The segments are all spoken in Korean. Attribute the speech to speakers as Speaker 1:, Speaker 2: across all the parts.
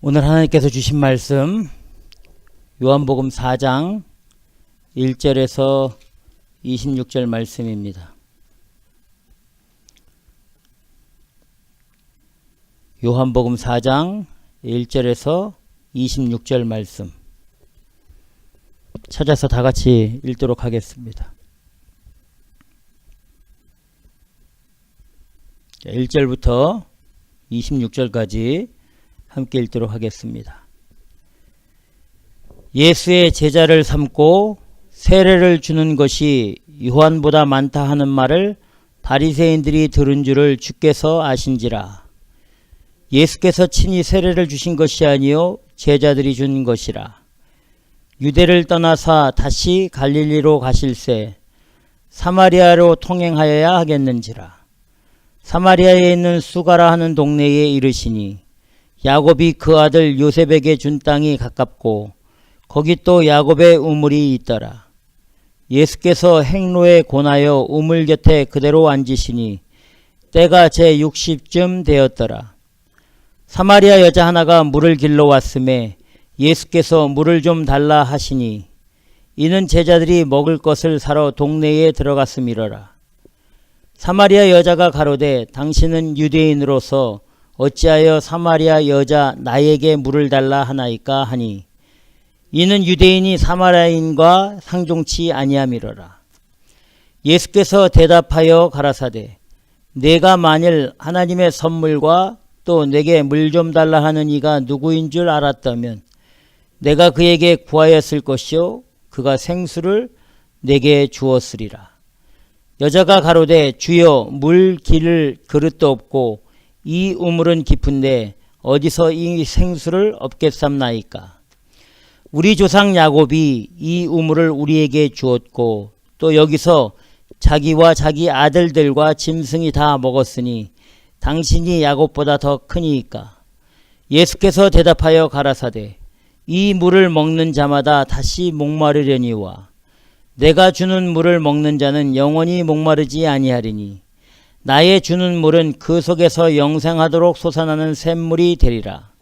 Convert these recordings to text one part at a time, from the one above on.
Speaker 1: 오늘 하나님께서 주신 말씀 요한복음 4장 1절에서 26절 말씀입니다. 요한복음 4장 1절에서 26절 말씀 찾아서 다 같이 읽도록 하겠습니다. 1절부터 26절까지 함께 읽도록 하겠습니다. 예수의 제자를 삼고 세례를 주는 것이 요한보다 많다 하는 말을 바리새인들이 들은 줄을 주께서 아신지라. 예수께서 친히 세례를 주신 것이 아니요 제자들이 준 것이라. 유대를 떠나사 다시 갈릴리로 가실새 사마리아로 통행하여야 하겠는지라. 사마리아에 있는 수가라 하는 동네에 이르시니 야곱이 그 아들 요셉에게 준 땅이 가깝고 거기 또 야곱의 우물이 있더라. 예수께서 행로에 권하여 우물 곁에 그대로 앉으시니 때가 제60쯤 되었더라. 사마리아 여자 하나가 물을 길러 왔음에 예수께서 물을 좀 달라 하시니 이는 제자들이 먹을 것을 사러 동네에 들어갔음이러라. 사마리아 여자가 가로되 당신은 유대인으로서 어찌하여 사마리아 여자 나에게 물을 달라 하나이까 하니 이는 유대인이 사마리아인과 상종치 아니함이러라. 예수께서 대답하여 가라사대 내가 만일 하나님의 선물과 또 내게 물 좀 달라 하는 이가 누구인 줄 알았다면 내가 그에게 구하였을 것이요 그가 생수를 내게 주었으리라. 여자가 가로되 주여 물 기를 그릇도 없고 이 우물은 깊은데 어디서 이 생수를 얻겠삼나이까. 우리 조상 야곱이 이 우물을 우리에게 주었고 또 여기서 자기와 자기 아들들과 짐승이 다 먹었으니 당신이 야곱보다 더 크니이까. 예수께서 대답하여 가라사대 이 물을 먹는 자마다 다시 목마르려니와 내가 주는 물을 먹는 자는 영원히 목마르지 아니하리니 나의 주는 물은 그 속에서 영생하도록 솟아나는 샘물이 되리라.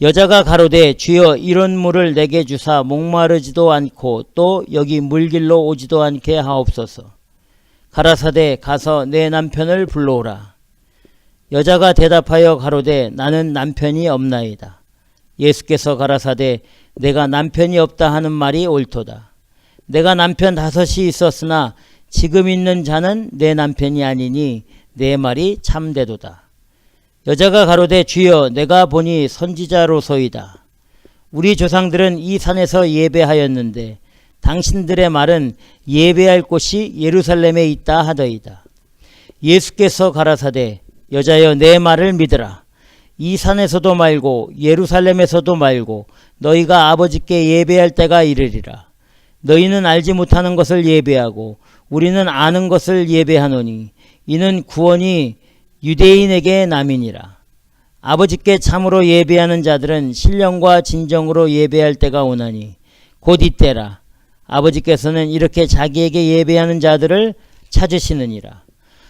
Speaker 1: 여자가 가로되 주여 이런 물을 내게 주사 목마르지도 않고 또 여기 물길로 오지도 않게 하옵소서. 가라사대 가서 내 남편을 불러오라. 여자가 대답하여 가로되 나는 남편이 없나이다. 예수께서 가라사대 내가 남편이 없다 하는 말이 옳도다. 내가 남편 5이 있었으나 지금 있는 자는 내 남편이 아니니 내 말이 참되도다. 여자가 가로되 주여 내가 보니 선지자로소이다. 우리 조상들은 이 산에서 예배하였는데 당신들의 말은 예배할 곳이 예루살렘에 있다 하더이다. 예수께서 가라사대 여자여 내 말을 믿으라. 이 산에서도 말고 예루살렘에서도 말고 너희가 아버지께 예배할 때가 이르리라. 너희는 알지 못하는 것을 예배하고 우리는 아는 것을 예배하노니 이는 구원이 유대인에게 남이니라. 아버지께 참으로 예배하는 자들은 신령과 진정으로 예배할 때가 오나니 곧 이때라. 아버지께서는 이렇게 자기에게 예배하는 자들을 찾으시느니라.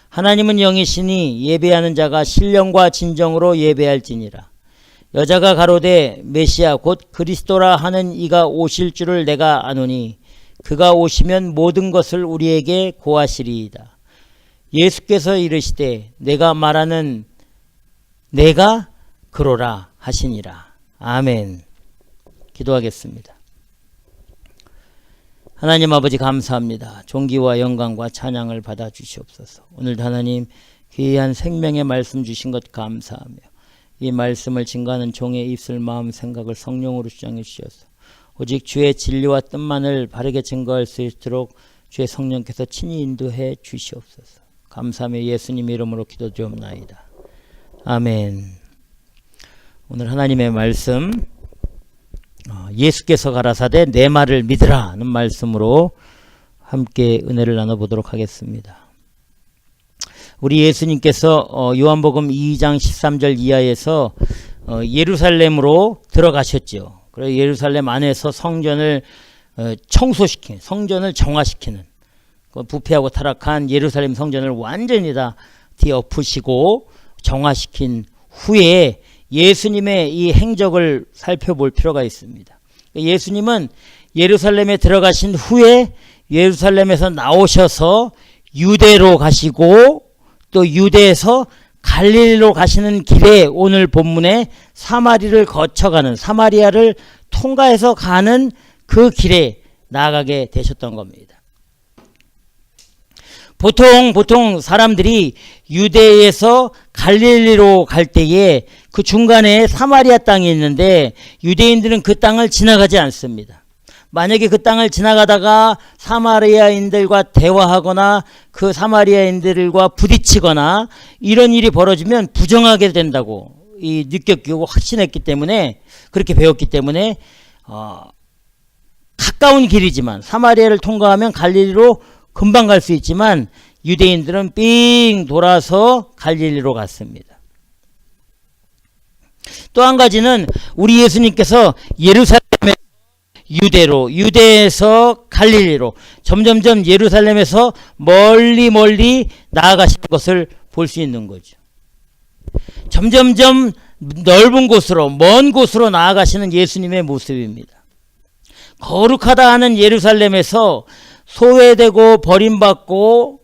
Speaker 1: 하나님은 영이시니 예배하는 자가 신령과 진정으로 예배할지니라. 여자가 가로되 메시아 곧 그리스도라 하는 이가 오실 줄을 내가 아노니 그가 오시면 모든 것을 우리에게 고하시리이다. 예수께서 이르시되 내가 말하는 내가 그로라 하시니라. 아멘. 기도하겠습니다. 하나님 아버지 감사합니다. 존귀와 영광과 찬양을 받아 주시옵소서. 오늘도 하나님 귀한 생명의 말씀 주신 것 감사하며 이 말씀을 증거하는 종의 입술 마음 생각을 성령으로 주장해 주셔서 오직 주의 진리와 뜻만을 바르게 증거할 수 있도록 주의 성령께서 친히 인도해 주시옵소서. 감사하며 예수님 이름으로 기도드리옵나이다. 아멘. 오늘 하나님의 말씀 예수께서 가라사대 내 말을 믿으라 하는 말씀으로 함께 은혜를 나눠보도록 하겠습니다. 우리 예수님께서 요한복음 2장 13절 이하에서 예루살렘으로 들어가셨죠. 그래서 예루살렘 안에서 성전을 청소시키는, 성전을 정화시키는, 부패하고 타락한 예루살렘 성전을 완전히 다 뒤엎으시고 정화시킨 후에 예수님의 이 행적을 살펴볼 필요가 있습니다. 예수님은 예루살렘에 들어가신 후에 예루살렘에서 나오셔서 유대로 가시고 또 유대에서 갈릴리로 가시는 길에 오늘 본문에 사마리를 거쳐가는, 사마리아를 통과해서 가는 그 길에 나아가게 되셨던 겁니다. 보통 사람들이 유대에서 갈릴리로 갈 때에 그 중간에 사마리아 땅이 있는데 유대인들은 그 땅을 지나가지 않습니다. 만약에 그 땅을 지나가다가 사마리아인들과 대화하거나 그 사마리아인들과 부딪히거나 이런 일이 벌어지면 부정하게 된다고 느꼈고 확신했기 때문에, 그렇게 배웠기 때문에 가까운 길이지만 사마리아를 통과하면 갈릴리로 금방 갈 수 있지만 유대인들은 삥 돌아서 갈릴리로 갔습니다. 또 한 가지는 우리 예수님께서 예루살렘에 유대로, 유대에서 갈릴리로 점점점 예루살렘에서 멀리 나아가시는 것을 볼 수 있는 거죠. 점점점 넓은 곳으로, 먼 곳으로 나아가시는 예수님의 모습입니다. 거룩하다 하는 예루살렘에서 소외되고 버림받고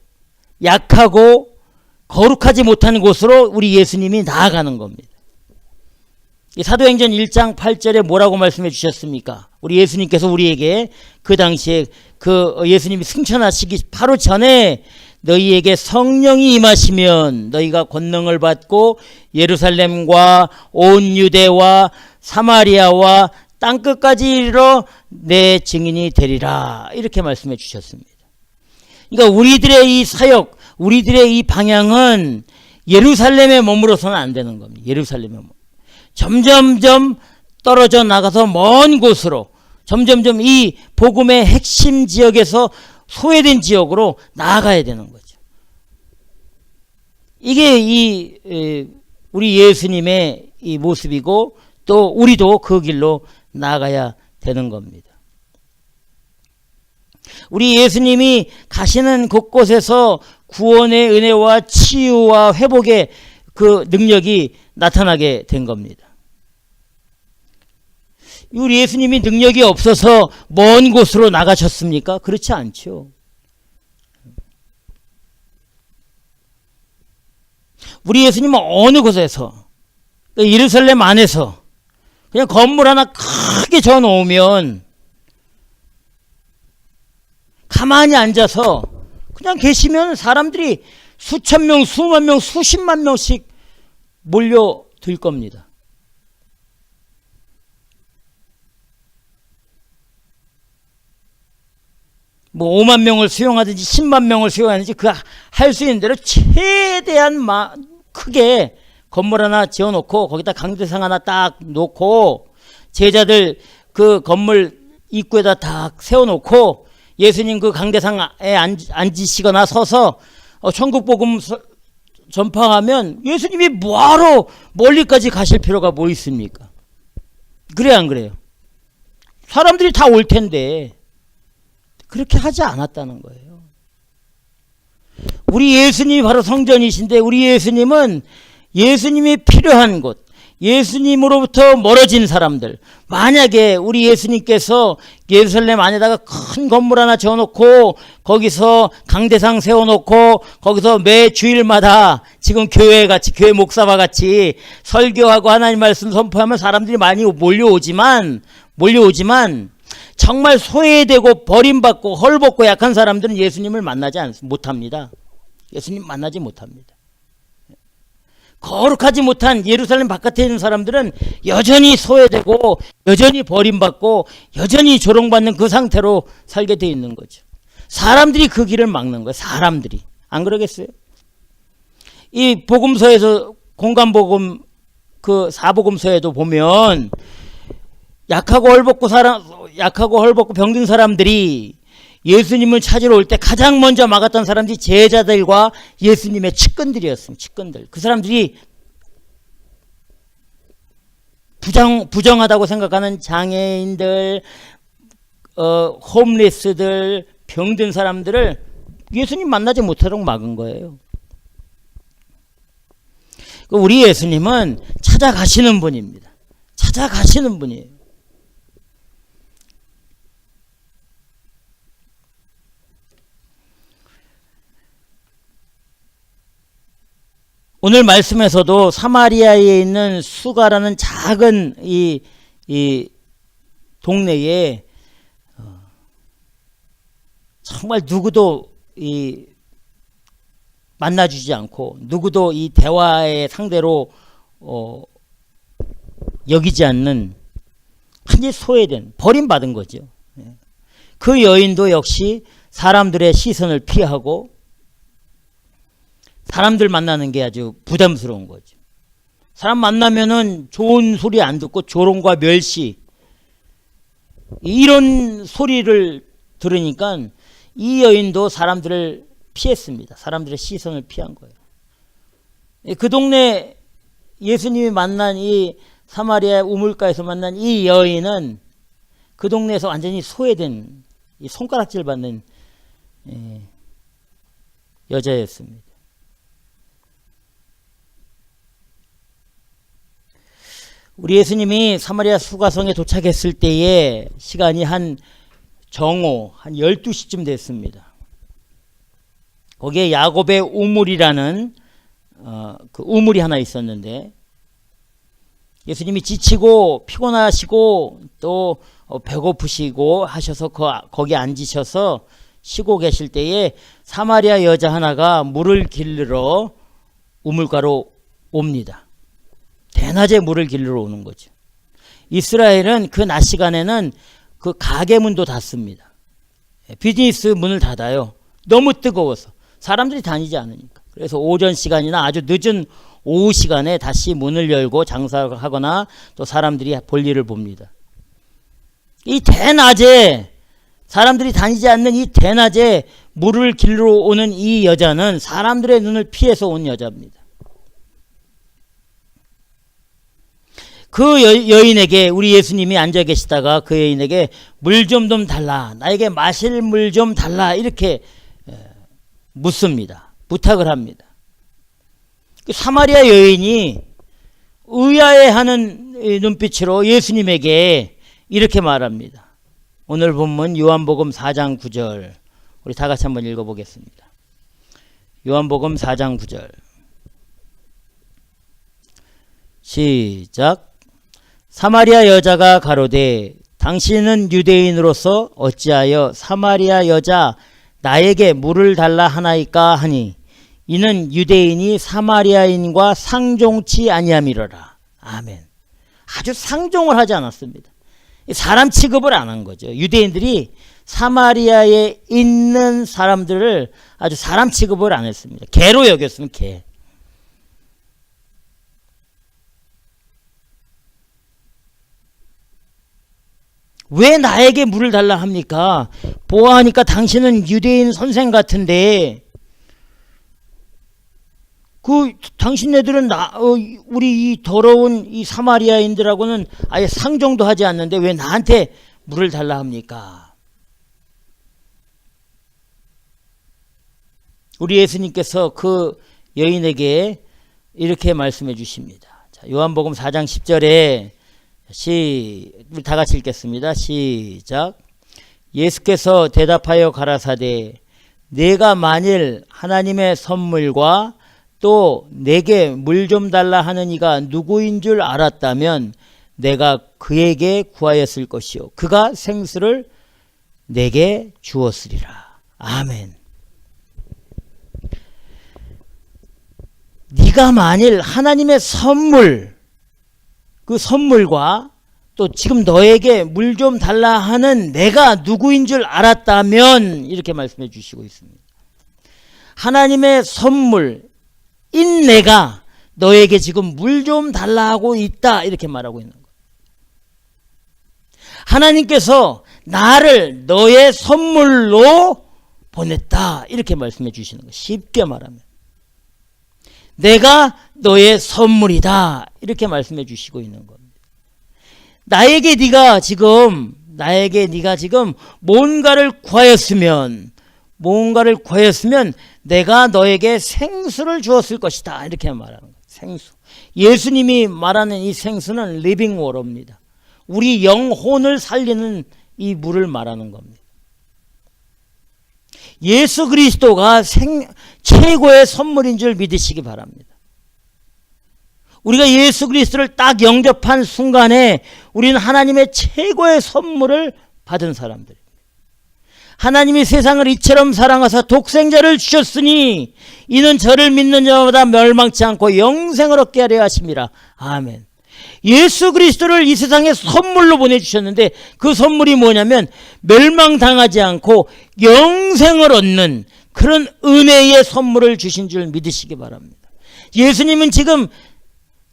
Speaker 1: 약하고 거룩하지 못한 곳으로 우리 예수님이 나아가는 겁니다. 사도행전 1장 8절에 뭐라고 말씀해 주셨습니까? 우리 예수님께서 우리에게 그 당시에 그 예수님이 승천하시기 바로 전에 너희에게 성령이 임하시면 너희가 권능을 받고 예루살렘과 온 유대와 사마리아와 땅끝까지 이르러 내 증인이 되리라, 이렇게 말씀해 주셨습니다. 그러니까 우리들의 이 사역, 우리들의 이 방향은 예루살렘에 머물러서는 안 되는 겁니다. 예루살렘에 점점점 떨어져 나가서 먼 곳으로, 점점점 이 복음의 핵심 지역에서 소외된 지역으로 나아가야 되는 거죠. 이게 우리 예수님의 이 모습이고 또 우리도 그 길로 나아가야 되는 겁니다. 우리 예수님이 가시는 곳곳에서 구원의 은혜와 치유와 회복의 그 능력이 나타나게 된 겁니다. 우리 예수님이 능력이 없어서 먼 곳으로 나가셨습니까? 그렇지 않죠. 우리 예수님은 어느 곳에서, 예루살렘 안에서 그냥 건물 하나 크게 져놓으면 가만히 앉아서 그냥 계시면 사람들이 수천 명, 수만 명, 수십만 명씩 몰려들 겁니다. 뭐 5만 명을 수용하든지 10만 명을 수용하든지 그 할 수 있는 대로 최대한 크게 건물 하나 지어놓고 거기다 강대상 하나 딱 놓고 제자들 그 건물 입구에다 딱 세워놓고 예수님 그 강대상에 앉으시거나 서서 천국 복음 전파하면 예수님이 뭐하러 멀리까지 가실 필요가 뭐 있습니까? 그래 안 그래요? 사람들이 다 올 텐데 그렇게 하지 않았다는 거예요. 우리 예수님이 바로 성전이신데 우리 예수님은 예수님이 필요한 곳, 예수님으로부터 멀어진 사람들, 만약에 우리 예수님께서 예루살렘 안에다가 큰 건물 하나 지어놓고 거기서 강대상 세워놓고 거기서 매 주일마다 지금 교회같이, 교회 목사와 같이 설교하고 하나님 말씀 선포하면 사람들이 많이 몰려오지만 정말 소외되고 버림받고 헐벗고 약한 사람들은 예수님을 만나지 못합니다. 예수님 만나지 못합니다. 거룩하지 못한 예루살렘 바깥에 있는 사람들은 여전히 소외되고 여전히 버림받고 여전히 조롱받는 그 상태로 살게 돼 있는 거죠. 사람들이 그 길을 막는 거예요. 사람들이. 안 그러겠어요? 이 복음서에서 공간복음 그 사복음서에도 보면 약하고 헐벗고 병든 사람들이 예수님을 찾으러 올 때 가장 먼저 막았던 사람들이 제자들과 예수님의 측근들이었습니다. 측근들. 그 사람들이 부정하다고 생각하는 장애인들, 홈리스들, 병든 사람들을 예수님 만나지 못하도록 막은 거예요. 우리 예수님은 찾아가시는 분입니다. 찾아가시는 분이에요. 오늘 말씀에서도 사마리아에 있는 수가라는 작은 이 동네에 정말 누구도 만나주지 않고 누구도 이 대화의 상대로 여기지 않는 완전히 소외된 버림받은 거죠. 그 여인도 역시 사람들의 시선을 피하고 사람들 만나는 게 아주 부담스러운 거죠. 사람 만나면은 좋은 소리 안 듣고 조롱과 멸시 이런 소리를 들으니까 이 여인도 사람들을 피했습니다. 사람들의 시선을 피한 거예요. 그 동네 예수님이 만난 이 사마리아 우물가에서 만난 이 여인은 그 동네에서 완전히 소외된 이 손가락질 받는 여자였습니다. 우리 예수님이 사마리아 수가성에 도착했을 때에 시간이 한 12시쯤 됐습니다. 거기에 야곱의 우물이라는 그 우물이 하나 있었는데 예수님이 지치고 피곤하시고 또 배고프시고 하셔서 거기 앉으셔서 쉬고 계실 때에 사마리아 여자 하나가 물을 길르러 우물가로 옵니다. 대낮에 물을 길르러 오는 거죠. 이스라엘은 그 낮 시간에는 그 가게 문도 닫습니다. 비즈니스 문을 닫아요. 너무 뜨거워서 사람들이 다니지 않으니까. 그래서 오전 시간이나 아주 늦은 오후 시간에 다시 문을 열고 장사하거나 또 사람들이 볼일을 봅니다. 이 대낮에 사람들이 다니지 않는 이 대낮에 물을 길러 오는 이 여자는 사람들의 눈을 피해서 온 여자입니다. 그 여인에게 우리 예수님이 앉아 계시다가 그 여인에게 물 좀 달라, 나에게 마실 물 좀 달라 이렇게 묻습니다. 부탁을 합니다. 그 사마리아 여인이 의아해하는 눈빛으로 예수님에게 이렇게 말합니다. 오늘 본문 요한복음 4장 9절 우리 다 같이 한번 읽어보겠습니다. 요한복음 4장 9절 시작. 사마리아 여자가 가로되 당신은 유대인으로서 어찌하여 사마리아 여자 나에게 물을 달라 하나이까 하니 이는 유대인이 사마리아인과 상종치 아니함이로라. 아멘. 아주 상종을 하지 않았습니다. 사람 취급을 안 한 거죠. 유대인들이 사마리아에 있는 사람들을 아주 사람 취급을 안 했습니다. 개로 여겼습니다. 개. 왜 나에게 물을 달라 합니까? 보아하니까 당신은 유대인 선생 같은데 당신네들은 우리 이 더러운 이 사마리아인들하고는 아예 상종도 하지 않는데 왜 나한테 물을 달라 합니까? 우리 예수님께서 그 여인에게 이렇게 말씀해 주십니다. 자, 요한복음 4장 10절에 우리 다 같이 읽겠습니다. 시작. 예수께서 대답하여 가라사대 내가 만일 하나님의 선물과 또 내게 물 좀 달라 하는 이가 누구인 줄 알았다면 내가 그에게 구하였을 것이요 그가 생수를 내게 주었으리라. 아멘. 네가 만일 하나님의 선물 그 선물과 또 지금 너에게 물 좀 달라 하는 내가 누구인 줄 알았다면 이렇게 말씀해 주시고 있습니다. 하나님의 선물인 내가 너에게 지금 물 좀 달라 하고 있다 이렇게 말하고 있는 거예요. 하나님께서 나를 너의 선물로 보냈다 이렇게 말씀해 주시는 거예요. 쉽게 말하면 내가 너의 선물이다 이렇게 말씀해 주시고 있는 겁니다. 나에게 네가 지금 뭔가를 구하였으면 내가 너에게 생수를 주었을 것이다 이렇게 말하는 거예요. 생수. 예수님이 말하는 이 생수는 리빙 워터입니다. 우리 영혼을 살리는 이 물을 말하는 겁니다. 예수 그리스도가 최고의 선물인 줄 믿으시기 바랍니다. 우리가 예수 그리스도를 딱 영접한 순간에 우리는 하나님의 최고의 선물을 받은 사람들입니다. 하나님이 세상을 이처럼 사랑하사 독생자를 주셨으니 이는 저를 믿는 자마다 멸망치 않고 영생을 얻게 하려 하심이라. 아멘. 예수 그리스도를 이 세상에 선물로 보내주셨는데 그 선물이 뭐냐면 멸망당하지 않고 영생을 얻는 그런 은혜의 선물을 주신 줄 믿으시기 바랍니다. 예수님은 지금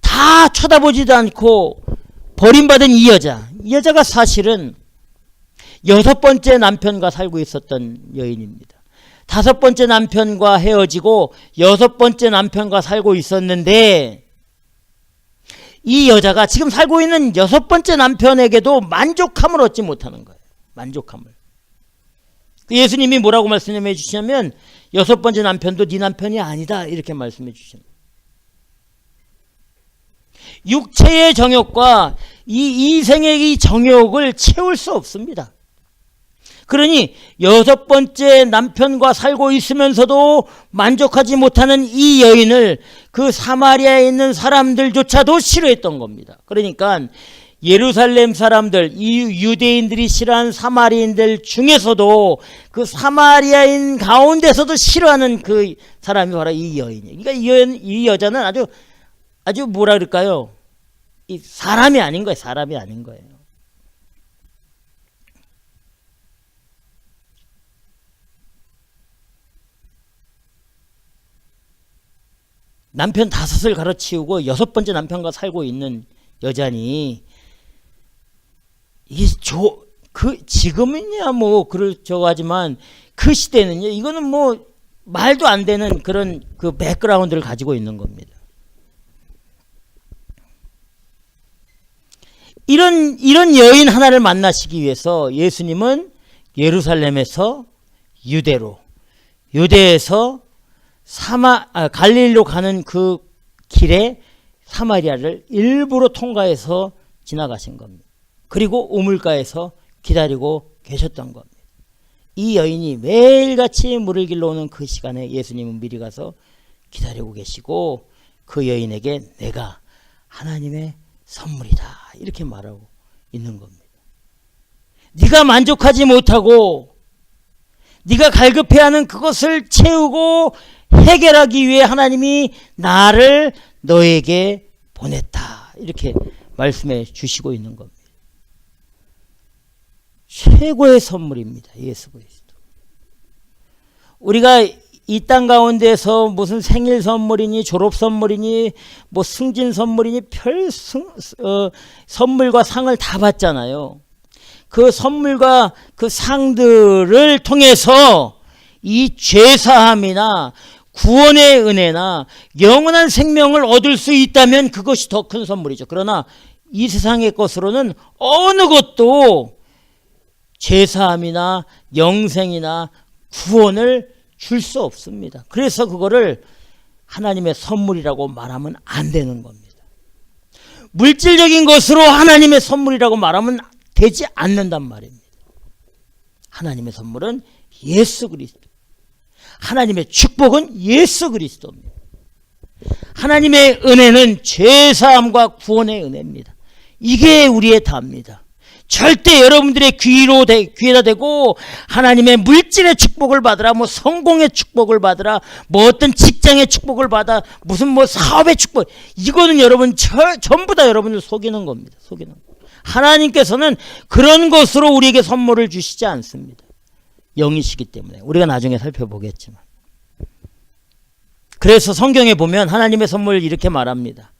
Speaker 1: 다 쳐다보지도 않고 버림받은 이 여자가 사실은 6번째 남편과 살고 있었던 여인입니다. 5번째 남편과 헤어지고 6번째 남편과 살고 있었는데 이 여자가 지금 살고 있는 6번째 남편에게도 만족함을 얻지 못하는 거예요. 만족함을. 예수님이 뭐라고 말씀해 주시냐면 6번째 남편도 네 남편이 아니다 이렇게 말씀해 주십니다. 육체의 정욕과 이 이생의 이 정욕을 채울 수 없습니다. 그러니 6번째 남편과 살고 있으면서도 만족하지 못하는 이 여인을 그 사마리아에 있는 사람들조차도 싫어했던 겁니다. 그러니까 예루살렘 사람들, 이 유대인들이 싫어하는 사마리아인들 중에서도 그 사마리아인 가운데서도 싫어하는 그 사람이 바로 이 여인이에요. 그러니까 이 여자는 아주 뭐라 그럴까요? 이 사람이 아닌 거예요. 사람이 아닌 거예요. 남편 5을 가르치우고 6번째 남편과 살고 있는 여자니 이게 지금이냐 뭐 그렇죠 하지만 그 시대는요 이거는 뭐 말도 안 되는 그런 그 백그라운드를 가지고 있는 겁니다. 이런 여인 하나를 만나시기 위해서 예수님은 예루살렘에서 유대에서 갈릴리로 가는 그 길에 사마리아를 일부러 통과해서 지나가신 겁니다. 그리고 우물가에서 기다리고 계셨던 겁니다. 이 여인이 매일같이 물을 길러 오는 그 시간에 예수님은 미리 가서 기다리고 계시고 그 여인에게 내가 하나님의 선물이다 이렇게 말하고 있는 겁니다. 네가 만족하지 못하고 네가 갈급해하는 그것을 채우고 해결하기 위해 하나님이 나를 너에게 보냈다 이렇게 말씀해 주시고 있는 겁니다. 최고의 선물입니다. 예수 그리스도. 우리가 이 땅 가운데서 무슨 생일 선물이니 졸업 선물이니 뭐 승진 선물이니 선물과 상을 다 받잖아요. 그 선물과 그 상들을 통해서 이 죄사함이나 구원의 은혜나 영원한 생명을 얻을 수 있다면 그것이 더 큰 선물이죠. 그러나 이 세상의 것으로는 어느 것도 죄사함이나 영생이나 구원을 줄 수 없습니다. 그래서 그거를 하나님의 선물이라고 말하면 안 되는 겁니다. 물질적인 것으로 하나님의 선물이라고 말하면 되지 않는단 말입니다. 하나님의 선물은 예수 그리스도. 하나님의 축복은 예수 그리스도입니다. 하나님의 은혜는 죄사함과 구원의 은혜입니다. 이게 우리의 답니다. 절대 여러분들의 귀에다 대고 하나님의 물질의 축복을 받으라, 뭐 성공의 축복을 받으라, 뭐 어떤 직장의 축복을 받아, 무슨 뭐 사업의 축복, 이거는 여러분 전부 다 여러분을 속이는 겁니다. 속이는 거. 하나님께서는 그런 것으로 우리에게 선물을 주시지 않습니다. 영이시기 때문에 우리가 나중에 살펴보겠지만. 그래서 성경에 보면 하나님의 선물을 이렇게 말합니다.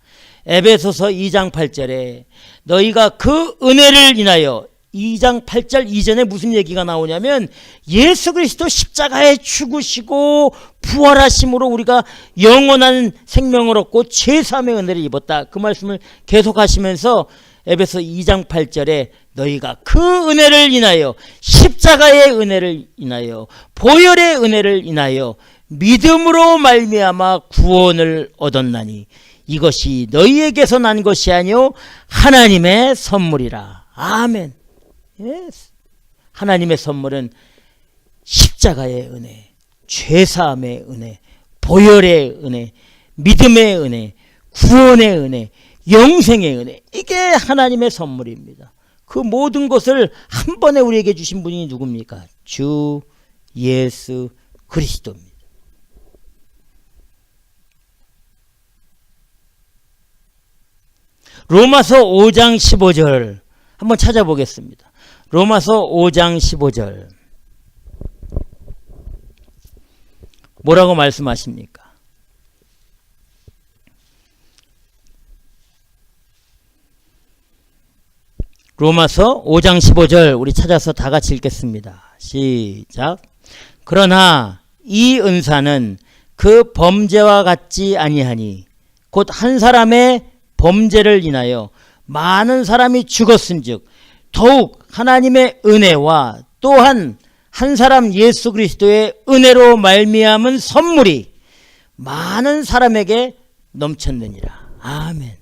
Speaker 1: 에베소서 2장 8절에 너희가 그 은혜를 인하여, 2장 8절 이전에 무슨 얘기가 나오냐면 예수 그리스도 십자가에 죽으시고 부활하심으로 우리가 영원한 생명을 얻고 죄사함의 은혜를 입었다. 그 말씀을 계속하시면서 에베소 2장 8절에 너희가 그 은혜를 인하여, 십자가의 은혜를 인하여, 보혈의 은혜를 인하여 믿음으로 말미암아 구원을 얻었나니 이것이 너희에게서 난 것이 아니요 하나님의 선물이라. 아멘. 예스. 하나님의 선물은 십자가의 은혜, 죄사함의 은혜, 보혈의 은혜, 믿음의 은혜, 구원의 은혜, 영생의 은혜, 이게 하나님의 선물입니다. 그 모든 것을 한 번에 우리에게 주신 분이 누굽니까? 주 예수 그리스도입니다. 로마서 5장 15절 한번 찾아보겠습니다. 로마서 5장 15절 뭐라고 말씀하십니까? 로마서 5장 15절 우리 찾아서 다 같이 읽겠습니다. 시작. 그러나 이 은사는 그 범죄와 같지 아니하니 곧 한 사람의 범죄를 인하여 많은 사람이 죽었은즉 더욱 하나님의 은혜와 또한 한 사람 예수 그리스도의 은혜로 말미암은 선물이 많은 사람에게 넘쳤느니라. 아멘.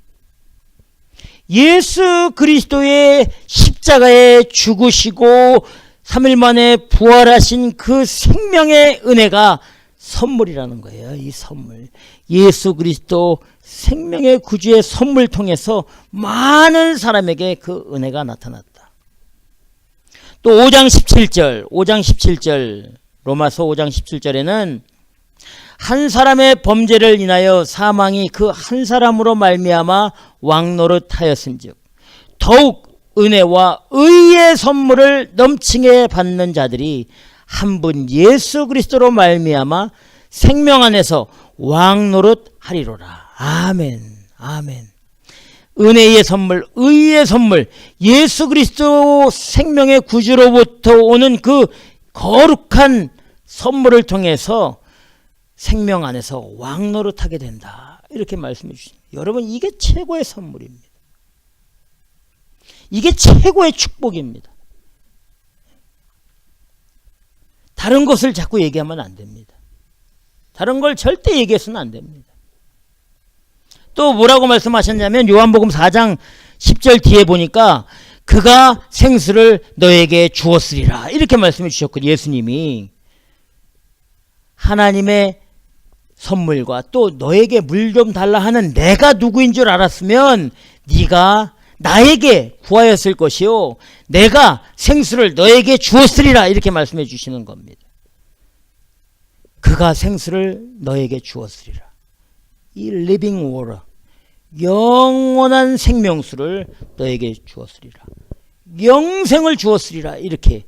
Speaker 1: 예수 그리스도의 십자가에 죽으시고 3일 만에 부활하신 그 생명의 은혜가 선물이라는 거예요. 이 선물. 예수 그리스도 생명의 구주의 선물 통해서 많은 사람에게 그 은혜가 나타났다. 또 5장 17절 로마서 5장 17절에는 한 사람의 범죄를 인하여 사망이 그 한 사람으로 말미암아 왕노릇하였은즉 더욱 은혜와 의의 선물을 넘치게 받는 자들이 한 분 예수 그리스도로 말미암아 생명 안에서 왕노릇하리로라. 아멘. 아멘. 은혜의 선물, 의의 선물, 예수 그리스도 생명의 구주로부터 오는 그 거룩한 선물을 통해서 생명 안에서 왕노릇하게 된다. 이렇게 말씀해 주십니다. 여러분, 이게 최고의 선물입니다. 이게 최고의 축복입니다. 다른 것을 자꾸 얘기하면 안 됩니다. 다른 걸 절대 얘기해서는 안 됩니다. 또 뭐라고 말씀하셨냐면 요한복음 4장 10절 뒤에 보니까 그가 생수를 너에게 주었으리라 이렇게 말씀해 주셨거든요. 예수님이 하나님의 선물과 또 너에게 물 좀 달라 하는 내가 누구인 줄 알았으면 네가 나에게 구하였을 것이요 내가 생수를 너에게 주었으리라 이렇게 말씀해 주시는 겁니다. 그가 생수를 너에게 주었으리라. 이 living water, 영원한 생명수를 너에게 주었으리라. 영생을 주었으리라 이렇게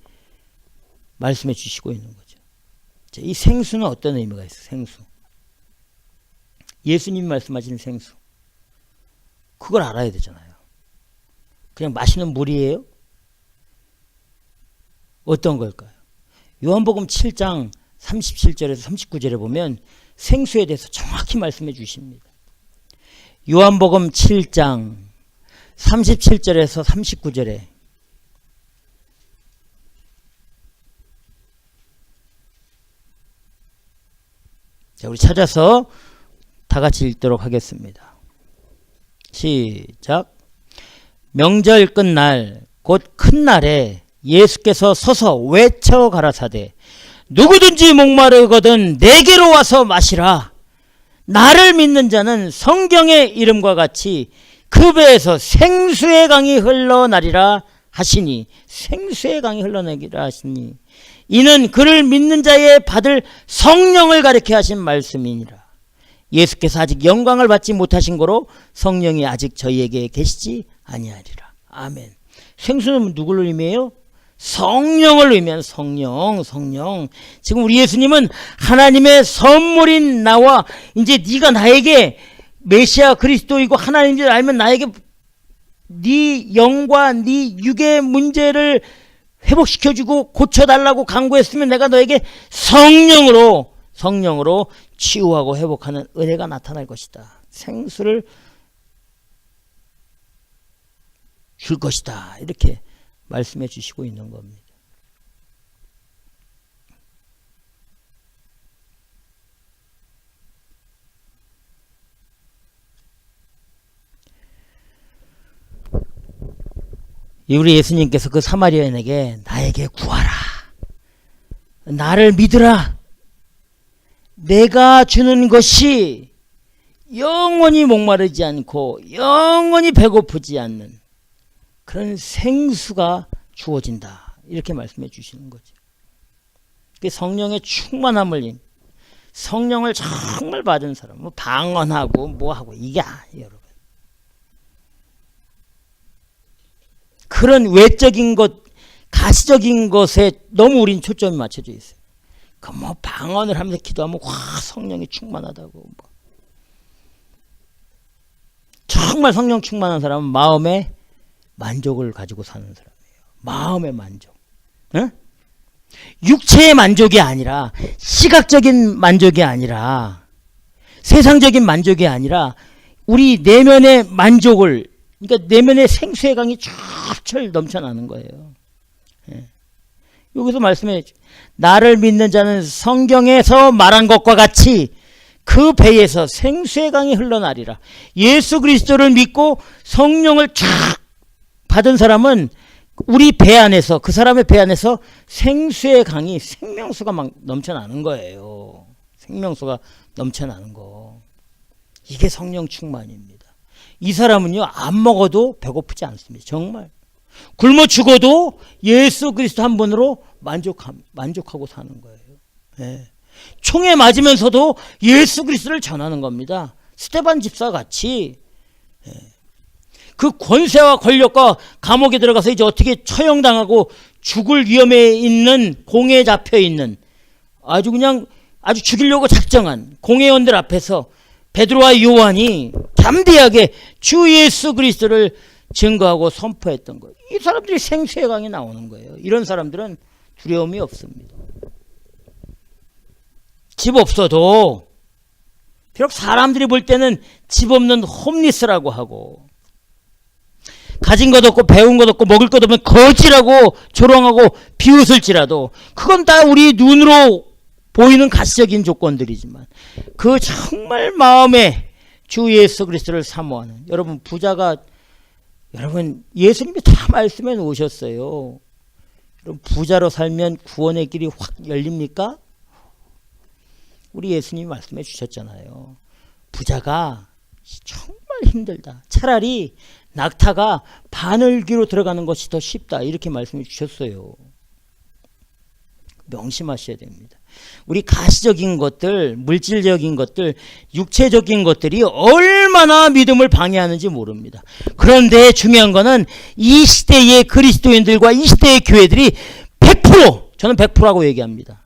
Speaker 1: 말씀해 주시고 있는 거죠. 자, 이 생수는 어떤 의미가 있어요? 생수. 예수님이 말씀하시는 생수. 그걸 알아야 되잖아요. 그냥 마시는 물이에요? 어떤 걸까요? 요한복음 7장 37절에서 39절에 보면 생수에 대해서 정확히 말씀해 주십니다. 요한복음 7장 37절에서 39절에 자, 우리 찾아서 다 같이 읽도록 하겠습니다. 시작. 명절 끝날 곧 큰 날에 예수께서 서서 외쳐 가라사대 누구든지 목마르거든 내게로 와서 마시라. 나를 믿는 자는 성경의 이름과 같이 그 배에서 생수의 강이 흘러나리라 하시니 생수의 강이 흘러나리라 하시니 이는 그를 믿는 자의 받을 성령을 가리켜 하신 말씀이니라. 예수께서 아직 영광을 받지 못하신 거로 성령이 아직 저희에게 계시지 아니하리라. 아멘. 생수는 누구를 의미해요? 성령을 의미하는 성령. 지금 우리 예수님은 하나님의 선물인 나와 이제 네가 나에게 메시아 그리스도이고 하나님인 줄 알면 나에게 네 영과 네 육의 문제를 회복시켜주고 고쳐달라고 간구했으면 내가 너에게 성령으로 치유하고 회복하는 은혜가 나타날 것이다. 생수를 줄 것이다. 이렇게 말씀해 주시고 있는 겁니다. 우리 예수님께서 그 사마리아인에게 나에게 구하라. 나를 믿으라. 내가 주는 것이 영원히 목마르지 않고 영원히 배고프지 않는 그런 생수가 주어진다. 이렇게 말씀해 주시는 거죠. 성령의 충만함을, 성령을 정말 받은 사람, 뭐 방언하고 뭐하고 이게 아니에요, 여러분. 그런 외적인 것, 가시적인 것에 너무 우린 초점이 맞춰져 있어요. 그 뭐 방언을 하면서 기도하면 와 성령이 충만하다고. 뭐. 정말 성령 충만한 사람은 마음의 만족을 가지고 사는 사람이에요. 마음의 만족. 응? 육체의 만족이 아니라, 시각적인 만족이 아니라, 세상적인 만족이 아니라 우리 내면의 만족을, 그러니까 내면의 생수의 강이 철철 넘쳐나는 거예요. 예. 여기서 말씀해, 나를 믿는 자는 성경에서 말한 것과 같이 그 배에서 생수의 강이 흘러나리라. 예수 그리스도를 믿고 성령을 쫙 받은 사람은 우리 배 안에서, 그 사람의 배 안에서 생수의 강이, 생명수가 막 넘쳐나는 거예요. 생명수가 넘쳐나는 거. 이게 성령 충만입니다. 이 사람은요, 안 먹어도 배고프지 않습니다. 정말. 굶어 죽어도 예수 그리스도 한 분으로 만족하고 사는 거예요. 네. 총에 맞으면서도 예수 그리스도를 전하는 겁니다. 스데반 집사 같이. 네. 그 권세와 권력과 감옥에 들어가서 이제 어떻게 처형당하고 죽을 위험에 있는, 공에 잡혀 있는, 아주 그냥 아주 죽이려고 작정한 공회원들 앞에서 베드로와 요한이 담대하게 주 예수 그리스도를 증거하고 선포했던 거예요. 이 사람들이 생수의 강이 나오는 거예요. 이런 사람들은 두려움이 없습니다. 집 없어도, 비록 사람들이 볼 때는 집 없는 홈리스라고 하고, 가진 것 없고 배운 것 없고 먹을 것 없으면 거지라고 조롱하고 비웃을지라도 그건 다 우리 눈으로 보이는 가시적인 조건들이지만, 그 정말 마음에 주 예수 그리스도를 사모하는 여러분, 부자가, 여러분 예수님이 다 말씀해 놓으셨어요. 여러분, 부자로 살면 구원의 길이 확 열립니까? 우리 예수님이 말씀해 주셨잖아요. 부자가 정말 힘들다. 차라리 낙타가 바늘귀로 들어가는 것이 더 쉽다. 이렇게 말씀해 주셨어요. 명심하셔야 됩니다. 우리 가시적인 것들, 물질적인 것들, 육체적인 것들이 얼마나 믿음을 방해하는지 모릅니다. 그런데 중요한 거는 이 시대의 그리스도인들과 이 시대의 교회들이 100%, 저는 100%라고 얘기합니다.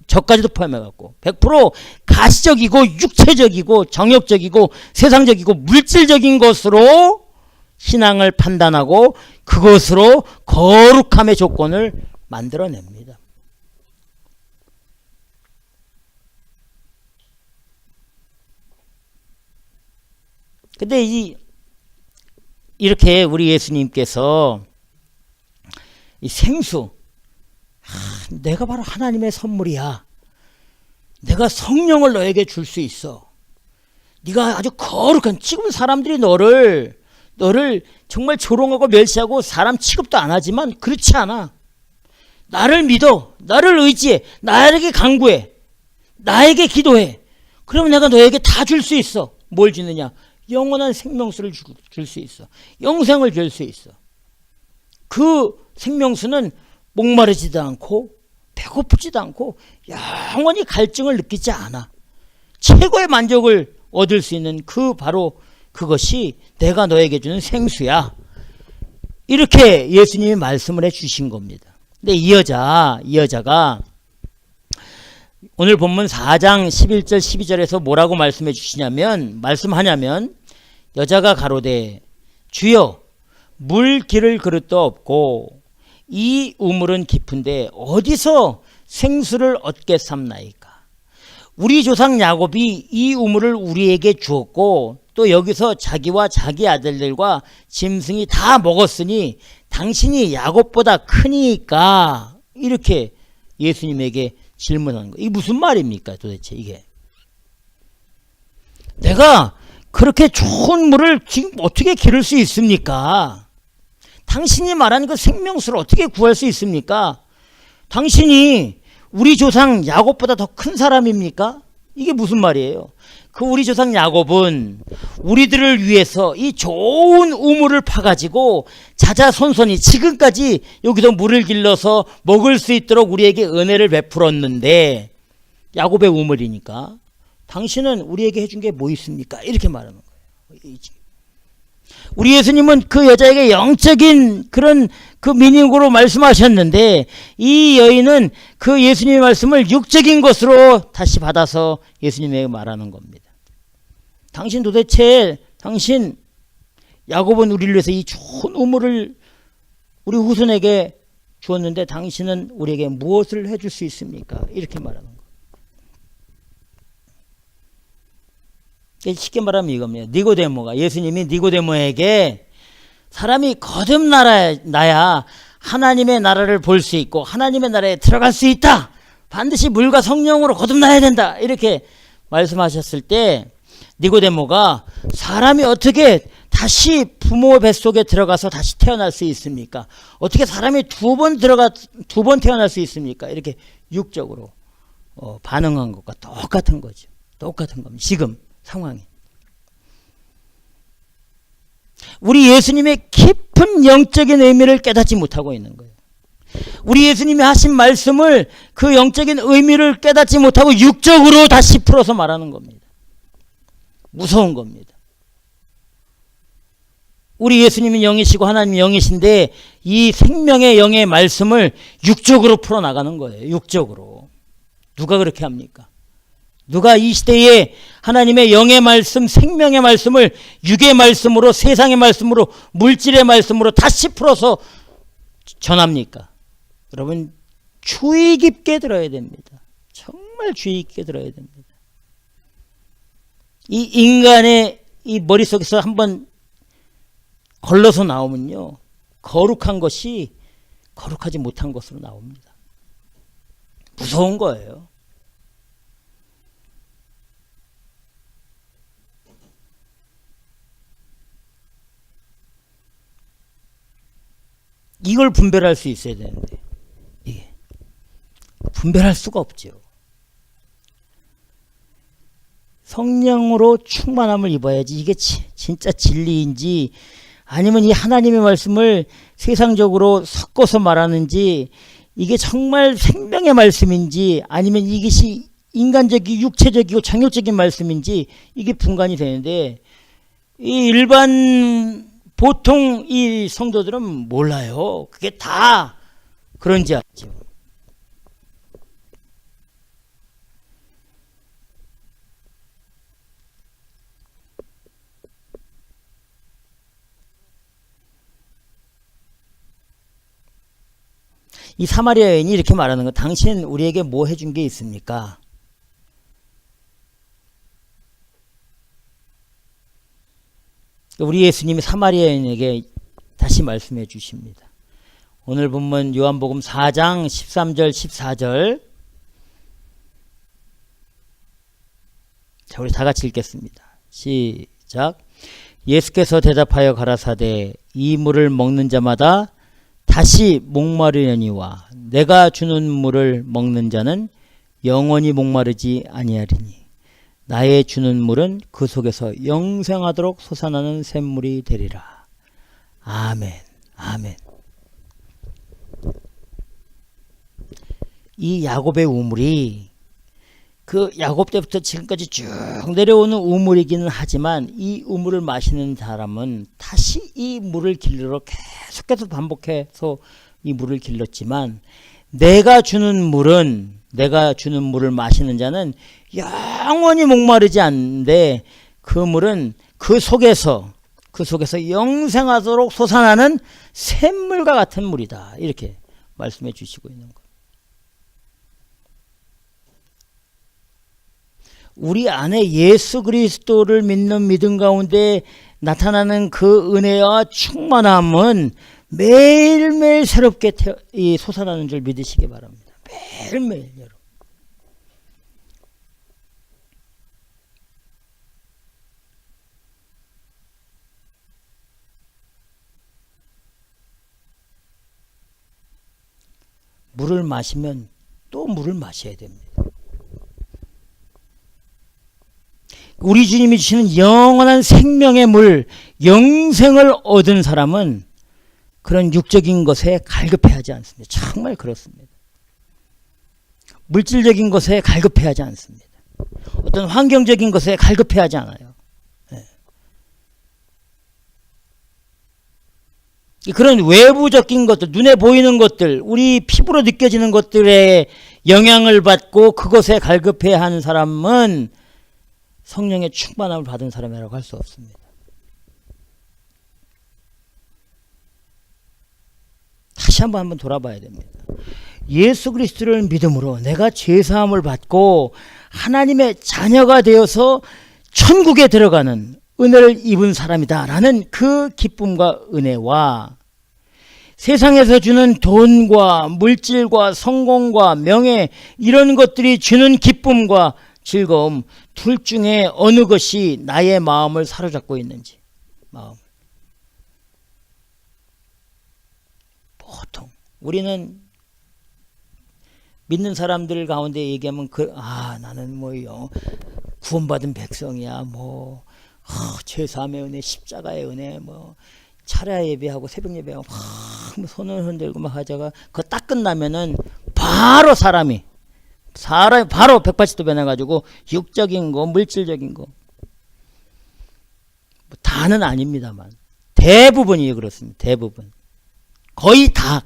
Speaker 1: 저까지도 포함해갖고 100% 가시적이고 육체적이고 정욕적이고 세상적이고 물질적인 것으로 신앙을 판단하고 그것으로 거룩함의 조건을 만들어냅니다. 근데 이렇게 우리 예수님께서 이 생수, 내가 바로 하나님의 선물이야. 내가 성령을 너에게 줄 수 있어. 네가 아주 거룩한, 지금 사람들이 너를 정말 조롱하고 멸시하고 사람 취급도 안 하지만 그렇지 않아. 나를 믿어. 나를 의지해. 나에게 간구해. 나에게 기도해. 그러면 내가 너에게 다 줄 수 있어. 뭘 주느냐? 영원한 생명수를 줄 수 있어. 영생을 줄 수 있어. 그 생명수는 목마르지도 않고 배고프지도 않고 영원히 갈증을 느끼지 않아. 최고의 만족을 얻을 수 있는 바로 그것이 내가 너에게 주는 생수야. 이렇게 예수님이 말씀을 해 주신 겁니다. 근데 이 여자가 오늘 본문 4장 11절 12절에서 뭐라고 말씀하냐면 여자가 가로되 주여 물 기를 그릇도 없고 이 우물은 깊은데 어디서 생수를 얻겠삼나이까. 우리 조상 야곱이 이 우물을 우리에게 주었고 또 여기서 자기와 자기 아들들과 짐승이 다 먹었으니 당신이 야곱보다 크니까. 이렇게 예수님에게 질문하는 거예요. 이게 무슨 말입니까 도대체 이게. 내가 그렇게 좋은 물을 지금 어떻게 기를 수 있습니까? 당신이 말한 그 생명수를 어떻게 구할 수 있습니까? 당신이 우리 조상 야곱보다 더 큰 사람입니까? 이게 무슨 말이에요? 그 우리 조상 야곱은 우리들을 위해서 이 좋은 우물을 파가지고 자자손손이 지금까지 여기서 물을 길러서 먹을 수 있도록 우리에게 은혜를 베풀었는데, 야곱의 우물이니까 당신은 우리에게 해준 게 뭐 있습니까? 이렇게 말하는 거예요. 우리 예수님은 그 여자에게 영적인 그런 그 미닝으로 말씀하셨는데, 이 여인은 그 예수님의 말씀을 육적인 것으로 다시 받아서 예수님에게 말하는 겁니다. 당신 도대체, 당신 야곱은 우리를 위해서 이 좋은 우물을 우리 후손에게 주었는데 당신은 우리에게 무엇을 해줄 수 있습니까? 이렇게 말하는 거예요. 쉽게 말하면 이겁니다. 니고데모가, 예수님이 니고데모에게 사람이 거듭나야 하나님의 나라를 볼 수 있고 하나님의 나라에 들어갈 수 있다. 반드시 물과 성령으로 거듭나야 된다. 이렇게 말씀하셨을 때 니고데모가 사람이 어떻게 다시 부모 뱃속에 들어가서 다시 태어날 수 있습니까? 어떻게 사람이 두 번 태어날 수 있습니까? 이렇게 육적으로 반응한 것과 똑같은 거죠. 똑같은 겁니다. 지금 상황이. 우리 예수님의 깊은 영적인 의미를 깨닫지 못하고 있는 거예요. 우리 예수님이 하신 말씀을 그 영적인 의미를 깨닫지 못하고 육적으로 다시 풀어서 말하는 겁니다. 무서운 겁니다. 우리 예수님은 영이시고 하나님이 영이신데 이 생명의 영의 말씀을 육적으로 풀어나가는 거예요. 육적으로. 누가 그렇게 합니까? 누가 이 시대에 하나님의 영의 말씀, 생명의 말씀을 육의 말씀으로, 세상의 말씀으로, 물질의 말씀으로 다시 풀어서 전합니까? 여러분, 주의 깊게 들어야 됩니다. 정말 주의 깊게 들어야 됩니다. 이 인간의 이 머릿속에서 한번 걸러서 나오면요, 거룩한 것이 거룩하지 못한 것으로 나옵니다. 무서운 거예요. 이걸 분별할 수 있어야 되는데 이게 분별할 수가 없죠. 성령으로 충만함을 입어야지 이게 진짜 진리인지 아니면 이 하나님의 말씀을 세상적으로 섞어서 말하는지, 이게 정말 생명의 말씀인지 아니면 이것이 인간적이고 육체적이고 정욕적인 말씀인지 이게 분간이 되는데, 이 일반 보통 이 성도들은 몰라요. 그게 다 그런지 알죠. 이 사마리아 여인이 이렇게 말하는 거, 당신 우리에게 뭐 해준 게 있습니까? 우리 예수님이 사마리아 여인에게 다시 말씀해 주십니다. 오늘 본문 요한복음 4장 13절 14절. 자, 우리 다 같이 읽겠습니다. 시작. 예수께서 대답하여 가라사대 이 물을 먹는 자마다 다시 목마르려니와 내가 주는 물을 먹는 자는 영원히 목마르지 아니하리니 나의 주는 물은 그 속에서 영생하도록 솟아나는 샘물이 되리라. 아멘. 아멘. 이 야곱의 우물이 그 야곱 때부터 지금까지 쭉 내려오는 우물이기는 하지만 이 우물을 마시는 사람은 다시 이 물을 길러러 계속해서 반복해서 이 물을 길렀지만, 내가 주는 물을 마시는 자는 영원히 목마르지 않는데 그 물은 그 속에서 영생하도록 솟아나는 샘물과 같은 물이다. 이렇게 말씀해 주시고 있는 거예요. 우리 안에 예수 그리스도를 믿는 믿음 가운데 나타나는 그 은혜와 충만함은 매일매일 새롭게 솟아나는 줄 믿으시기 바랍니다. 매일매일 여러분. 물을 마시면 또 물을 마셔야 됩니다. 우리 주님이 주시는 영원한 생명의 물, 영생을 얻은 사람은 그런 육적인 것에 갈급해하지 않습니다. 정말 그렇습니다. 물질적인 것에 갈급해하지 않습니다. 어떤 환경적인 것에 갈급해하지 않아요. 네. 그런 외부적인 것들, 눈에 보이는 것들, 우리 피부로 느껴지는 것들에 영향을 받고 그것에 갈급해하는 사람은 성령의 충만함을 받은 사람이라고 할 수 없습니다. 다시 한번 돌아봐야 됩니다. 예수 그리스도를 믿음으로 내가 죄사함을 받고 하나님의 자녀가 되어서 천국에 들어가는 은혜를 입은 사람이다라는 그 기쁨과 은혜와 세상에서 주는 돈과 물질과 성공과 명예 이런 것들이 주는 기쁨과 즐거움 둘 중에 어느 것이 나의 마음을 사로잡고 있는지 마음. 보통 우리는 믿는 사람들 가운데 얘기하면 나는 구원받은 백성이야 죄사함의 은혜 십자가의 은혜 차례 예배하고 새벽 예배하고 막 손을 흔들고 막 하다가 그거 딱 끝나면은 바로 사람이 바로 180도 변해가지고 육적인 거 물질적인 거 다는 아닙니다만 대부분이 그렇습니다. 대부분 거의 다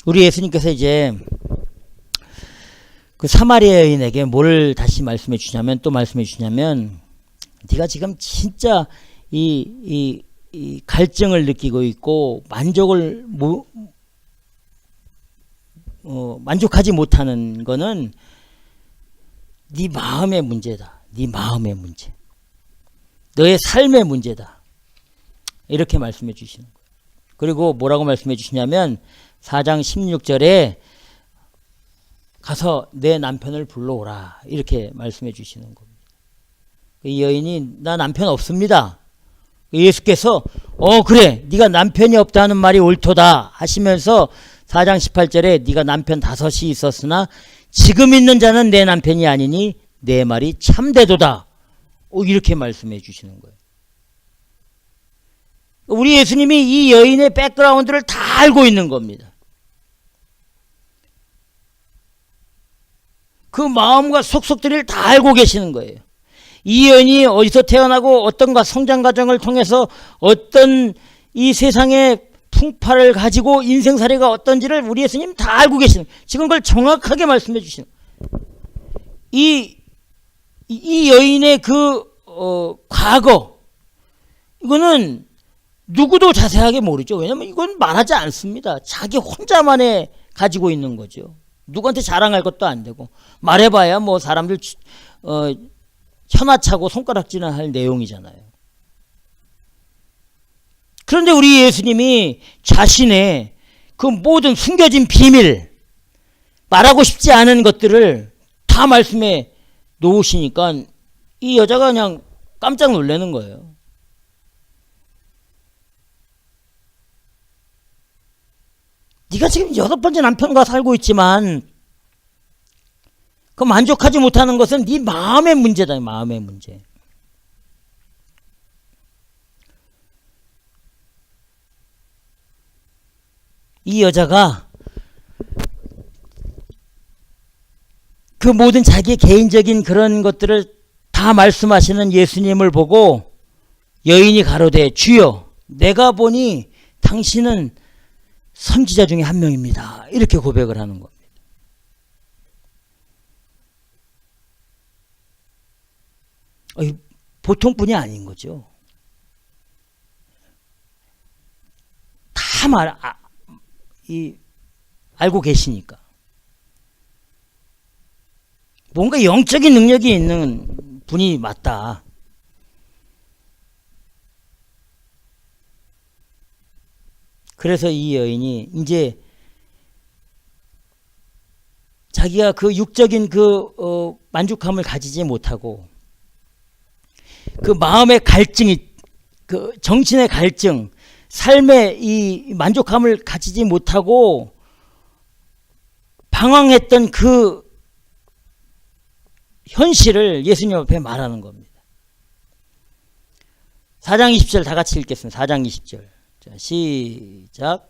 Speaker 1: 우리 예수님께서 이제 그 사마리아 여인에게 뭘 다시 말씀해 주냐면 네가 지금 진짜 이 갈증을 느끼고 있고 만족하지 못하는 거는 네 마음의 문제다. 네 마음의 문제. 너의 삶의 문제다. 이렇게 말씀해 주시는 거예요. 그리고 뭐라고 말씀해 주시냐면 4장 16절에 가서 내 남편을 불러오라 이렇게 말씀해 주시는 겁니다. 이 여인이 나 남편 없습니다. 예수께서 그래 네가 남편이 없다 하는 말이 옳도다 하시면서 4장 18절에 네가 남편 5이 있었으나 지금 있는 자는 내 남편이 아니니 내 말이 참되도다 이렇게 말씀해 주시는 거예요. 우리 예수님이 이 여인의 백그라운드를 다 알고 있는 겁니다. 그 마음과 속속들이를 다 알고 계시는 거예요. 이 여인이 어디서 태어나고 어떤 성장 과정을 통해서 어떤 이 세상의 풍파를 가지고 인생사례가 어떤지를 우리 예수님 다 알고 계시는 거예요. 지금 그걸 정확하게 말씀해 주시는 거예요. 이 여인의 과거 이거는 누구도 자세하게 모르죠. 왜냐하면 이건 말하지 않습니다. 자기 혼자만의 가지고 있는 거죠. 누구한테 자랑할 것도 안 되고 말해봐야 사람들 현아차고 손가락질을 할 내용이잖아요. 그런데 우리 예수님이 자신의 그 모든 숨겨진 비밀 말하고 싶지 않은 것들을 다 말씀해 놓으시니까 이 여자가 그냥 깜짝 놀라는 거예요. 네가 지금 8번째 남편과 살고 있지만 그 만족하지 못하는 것은 네 마음의 문제다. 마음의 문제. 이 여자가 그 모든 자기의 개인적인 그런 것들을 다 말씀하시는 예수님을 보고 여인이 가로되 주여 내가 보니 당신은 선지자 중에 한 명입니다. 이렇게 고백을 하는 겁니다. 보통 분이 아닌 거죠. 다 알고 계시니까. 뭔가 영적인 능력이 있는 분이 맞다. 그래서 이 여인이 이제 자기가 그 육적인 만족함을 가지지 못하고 그 마음의 갈증이, 그 정신의 갈증, 삶의 이 만족함을 가지지 못하고 방황했던 그 현실을 예수님 앞에 말하는 겁니다. 4장 20절 다 같이 읽겠습니다. 4장 20절. 자, 시작.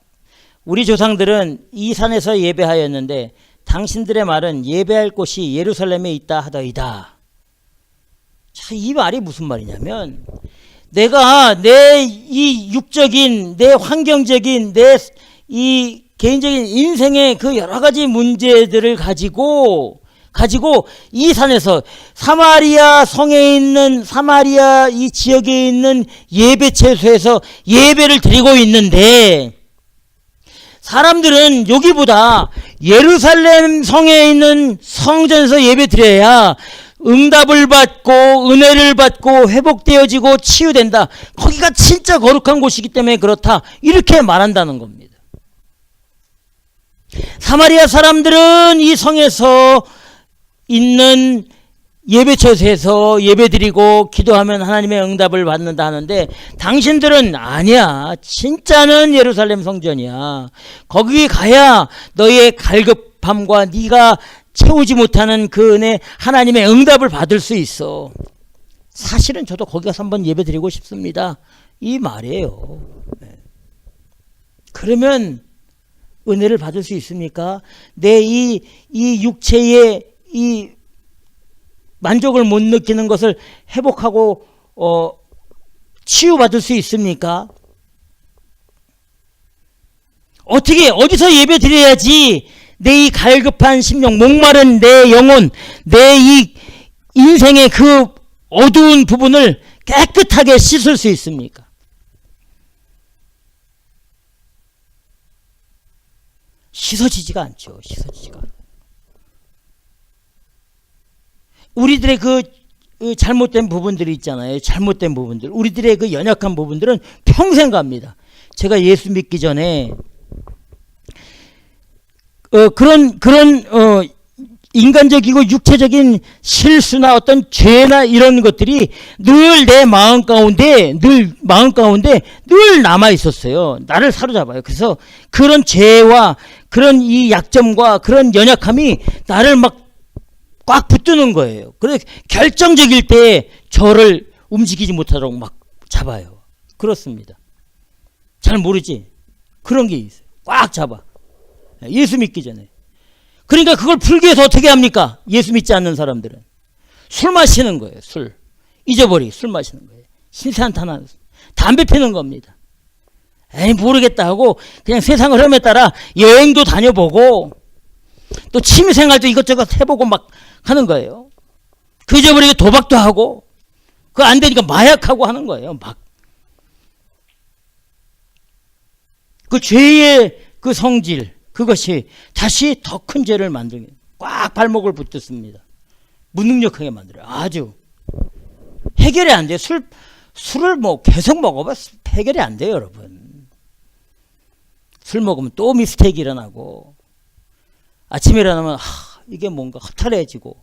Speaker 1: 우리 조상들은 이 산에서 예배하였는데 당신들의 말은 예배할 곳이 예루살렘에 있다 하더이다. 자, 이 말이 무슨 말이냐면, 내가 내 이 육적인, 내 환경적인, 내 이 개인적인 인생의 그 여러 가지 문제들을 가지고 이 산에서 사마리아 성에 있는, 사마리아 이 지역에 있는 예배처소에서 예배를 드리고 있는데, 사람들은 여기보다 예루살렘 성에 있는 성전에서 예배 드려야 응답을 받고 은혜를 받고 회복되어지고 치유된다. 거기가 진짜 거룩한 곳이기 때문에 그렇다. 이렇게 말한다는 겁니다. 사마리아 사람들은 이 성에서 있는 예배처소에서 예배드리고 기도하면 하나님의 응답을 받는다 하는데, 당신들은 아니야, 진짜는 예루살렘 성전이야. 거기 가야 너의 갈급함과 네가 채우지 못하는 그 은혜, 하나님의 응답을 받을 수 있어. 사실은 저도 거기 가서 한번 예배드리고 싶습니다, 이 말이에요. 그러면 은혜를 받을 수 있습니까? 내 이 육체의 이 만족을 못 느끼는 것을 회복하고 치유받을 수 있습니까? 어떻게, 어디서 예배 드려야지 내 이 갈급한 심령, 목마른 내 영혼, 내 이 인생의 그 어두운 부분을 깨끗하게 씻을 수 있습니까? 씻어지지가 않죠. 씻어지지가 않아요. 우리들의 그 잘못된 부분들이 있잖아요. 잘못된 부분들. 우리들의 그 연약한 부분들은 평생 갑니다. 제가 예수 믿기 전에 그런 인간적이고 육체적인 실수나 어떤 죄나 이런 것들이 늘 내 마음 가운데 늘 남아 있었어요. 나를 사로잡아요. 그래서 그런 죄와 그런 이 약점과 그런 연약함이 나를 막 꽉 붙드는 거예요. 그래서 결정적일 때 저를 움직이지 못하도록 막 잡아요. 그렇습니다. 잘 모르지? 그런 게 있어요. 꽉 잡아. 예수 믿기 전에. 그러니까 그걸 풀기 위해서 어떻게 합니까? 예수 믿지 않는 사람들은 술 마시는 거예요. 술. 잊어버리기. 술 마시는 거예요. 신세한탄한 담배 피는 겁니다. 에이, 모르겠다 하고 그냥 세상 흐름에 따라 여행도 다녀보고 또 취미생활도 이것저것 해보고 막 하는 거예요. 그 잊어버리게 도박도 하고, 그거 안 되니까 마약하고 하는 거예요. 막. 그 죄의 그 성질, 그것이 다시 더 큰 죄를 만들게, 꽉 발목을 붙였습니다. 무능력하게 만들어요. 아주. 해결이 안 돼요. 술을 뭐 계속 먹어봐 해결이 안 돼요, 여러분. 술 먹으면 또 미스테이크 일어나고, 아침에 일어나면 이게 뭔가 허탈해지고.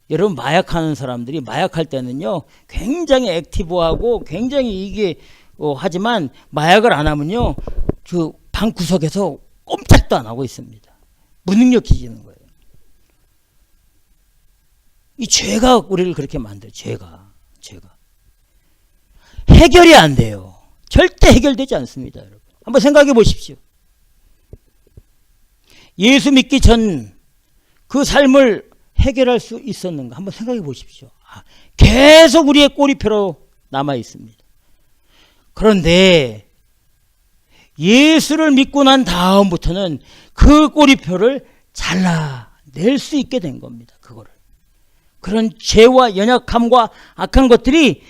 Speaker 1: 여러분, 마약하는 사람들이 마약할 때는요 굉장히 액티브하고 굉장히 이게 하지만 마약을 안 하면요 그 방 구석에서 꼼짝도 안 하고 있습니다. 무능력해지는 거예요. 이 죄가 우리를 그렇게 만들어요. 죄가 해결이 안 돼요. 절대 해결되지 않습니다. 여러분, 한번 생각해 보십시오. 예수 믿기 전 그 삶을 해결할 수 있었는가 한번 생각해 보십시오. 계속 우리의 꼬리표로 남아 있습니다. 그런데 예수를 믿고 난 다음부터는 그 꼬리표를 잘라낼 수 있게 된 겁니다. 그거를. 그런 죄와 연약함과 악한 것들이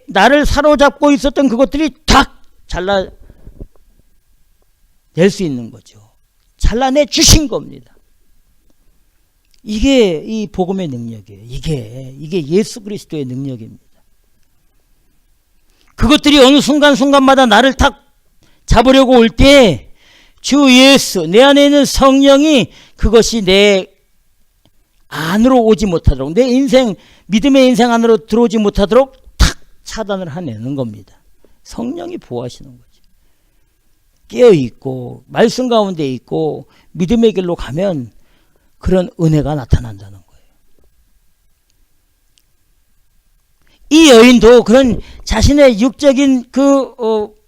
Speaker 1: 나를 사로잡고 있었던 그것들이 탁 잘라낼 수 있는 거죠. 잘라내 주신 겁니다. 이게 이 복음의 능력이에요. 이게 예수 그리스도의 능력입니다. 그것들이 어느 순간마다 나를 탁 잡으려고 올 때 주 예수, 내 안에 있는 성령이 그것이 내 안으로 오지 못하도록, 내 인생, 믿음의 인생 안으로 들어오지 못하도록 탁 차단을 해내는 겁니다. 성령이 보호하시는 거죠. 깨어있고 말씀 가운데 있고 믿음의 길로 가면 그런 은혜가 나타난다는 거예요. 이 여인도 그런 자신의 육적인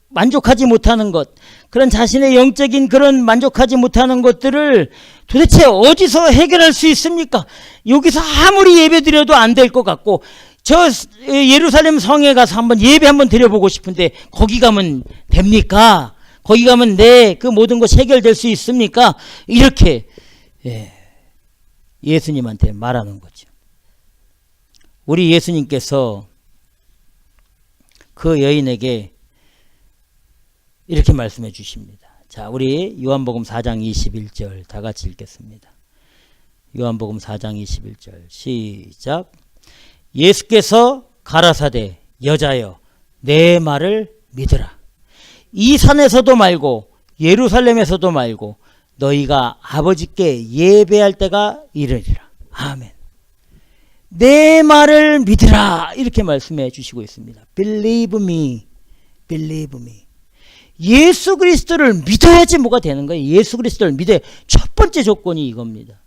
Speaker 1: 만족하지 못하는 것, 그런 자신의 영적인 그런 만족하지 못하는 것들을 도대체 어디서 해결할 수 있습니까? 여기서 아무리 예배 드려도 안 될 것 같고, 저 예루살렘 성에 가서 한번 예배 한번 드려보고 싶은데 거기 가면 됩니까? 거기 가면 내 그 모든 것 해결될 수 있습니까? 이렇게 예수님한테 말하는 거죠. 우리 예수님께서 그 여인에게 이렇게 말씀해 주십니다. 자, 우리 요한복음 4장 21절 다 같이 읽겠습니다. 요한복음 4장 21절 시작. 예수께서 가라사대 여자여 내 말을 믿으라. 이 산에서도 말고 예루살렘에서도 말고 너희가 아버지께 예배할 때가 이르리라. 아멘. 내 말을 믿으라. 이렇게 말씀해 주시고 있습니다. Believe me. Believe me. 예수 그리스도를 믿어야지 뭐가 되는 거예요. 예수 그리스도를 믿어야 첫 번째 조건이 이겁니다.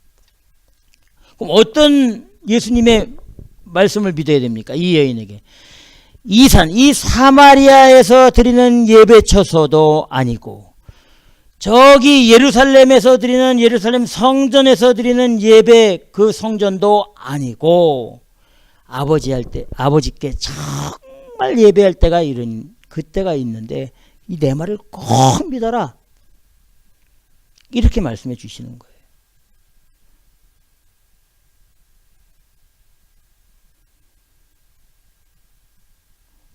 Speaker 1: 그럼 어떤 예수님의 말씀을 믿어야 됩니까? 이 여인에게. 이 사마리아에서 드리는 예배처소도 아니고 저기 예루살렘에서 드리는 예루살렘 성전에서 드리는 예배 그 성전도 아니고 아버지께 정말 예배할 때가 그때가 있는데 이 내 말을 꼭 믿어라. 이렇게 말씀해 주시는 거예요.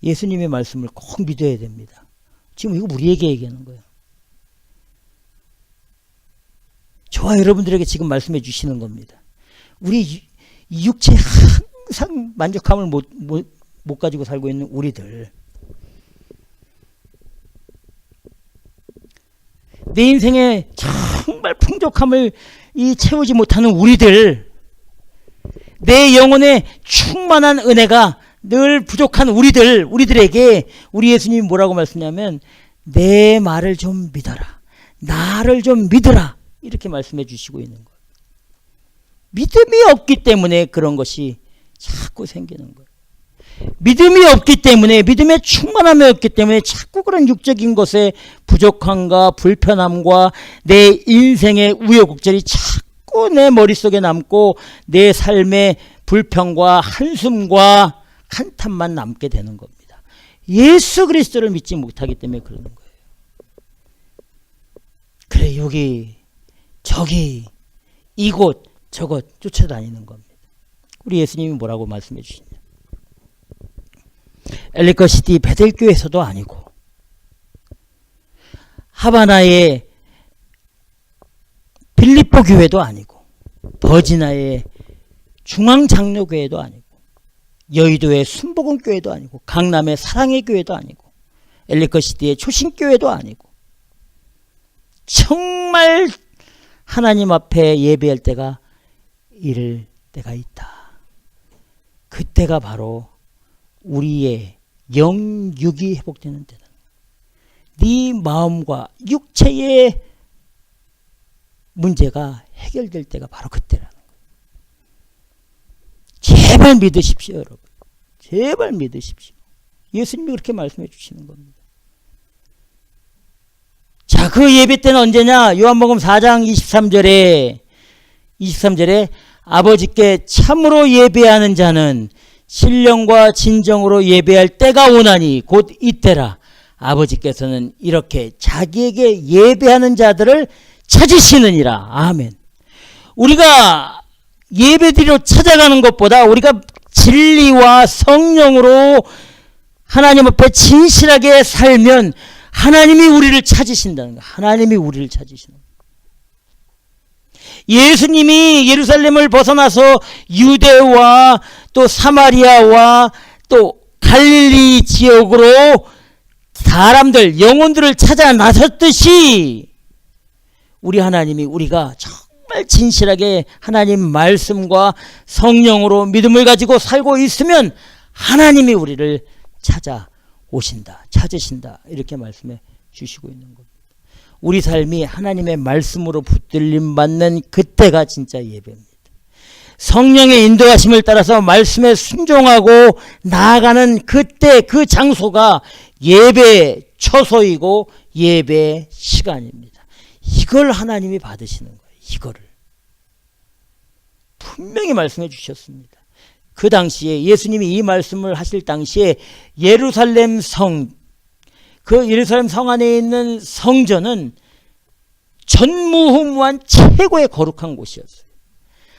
Speaker 1: 예수님의 말씀을 꼭 믿어야 됩니다. 지금 이거 우리에게 얘기하는 거예요. 저와 여러분들에게 지금 말씀해 주시는 겁니다. 우리 육체에 항상 만족함을 못 가지고 살고 있는 우리들, 내 인생에 정말 풍족함을 채우지 못하는 우리들, 내 영혼에 충만한 은혜가 늘 부족한 우리들에게 우리 예수님이 뭐라고 말씀하냐면 내 말을 좀 믿어라. 나를 좀 믿어라. 이렇게 말씀해 주시고 있는 거예요. 믿음이 없기 때문에 그런 것이 자꾸 생기는 거예요. 믿음이 없기 때문에, 믿음의 충만함이 없기 때문에 자꾸 그런 육적인 것에 부족함과 불편함과 내 인생의 우여곡절이 자꾸 내 머릿속에 남고 내 삶의 불평과 한숨과 한탄만 남게 되는 겁니다. 예수 그리스도를 믿지 못하기 때문에 그러는 거예요. 그래, 여기 저기 이곳 저곳 쫓아다니는 겁니다. 우리 예수님이 뭐라고 말씀해 주시냐. 엘리커시티 베델교에서도 아니고 하바나의 빌립보 교회도 아니고 버지나의 중앙장로교회도 아니고 여의도의 순복음교회도 아니고 강남의 사랑의 교회도 아니고 엘리커시티의 초신교회도 아니고 정말 하나님 앞에 예배할 때가 이를 때가 있다. 그때가 바로 우리의 영육이 회복되는 때다. 네 마음과 육체의 문제가 해결될 때가 바로 그때라는 거예요. 제발 믿으십시오, 여러분. 제발 믿으십시오. 예수님이 그렇게 말씀해 주시는 겁니다. 자, 그 예배 때는 언제냐? 요한복음 4장 23절에 아버지께 참으로 예배하는 자는 신령과 진정으로 예배할 때가 오나니 곧 이때라. 아버지께서는 이렇게 자기에게 예배하는 자들을 찾으시느니라. 아멘. 우리가 예배드리러 찾아가는 것보다 우리가 진리와 성령으로 하나님 앞에 진실하게 살면 하나님이 우리를 찾으신다는 거예요. 하나님이 우리를 찾으시는 거예요. 예수님이 예루살렘을 벗어나서 유대와 또 사마리아와 또 갈릴리 지역으로 사람들, 영혼들을 찾아 나섰듯이 우리 하나님이 우리가 정말 진실하게 하나님 말씀과 성령으로 믿음을 가지고 살고 있으면 하나님이 우리를 찾아오신다, 찾으신다, 이렇게 말씀해 주시고 있는 겁니다. 우리 삶이 하나님의 말씀으로 붙들림 받는 그때가 진짜 예배입니다. 성령의 인도하심을 따라서 말씀에 순종하고 나아가는 그때 그 장소가 예배 처소이고 예배 시간입니다. 이걸 하나님이 받으시는 거예요. 이거를 분명히 말씀해 주셨습니다. 그 당시에 예수님이 이 말씀을 하실 당시에 예루살렘 성, 그 예루살렘 성 안에 있는 성전은 전무후무한 최고의 거룩한 곳이었어요.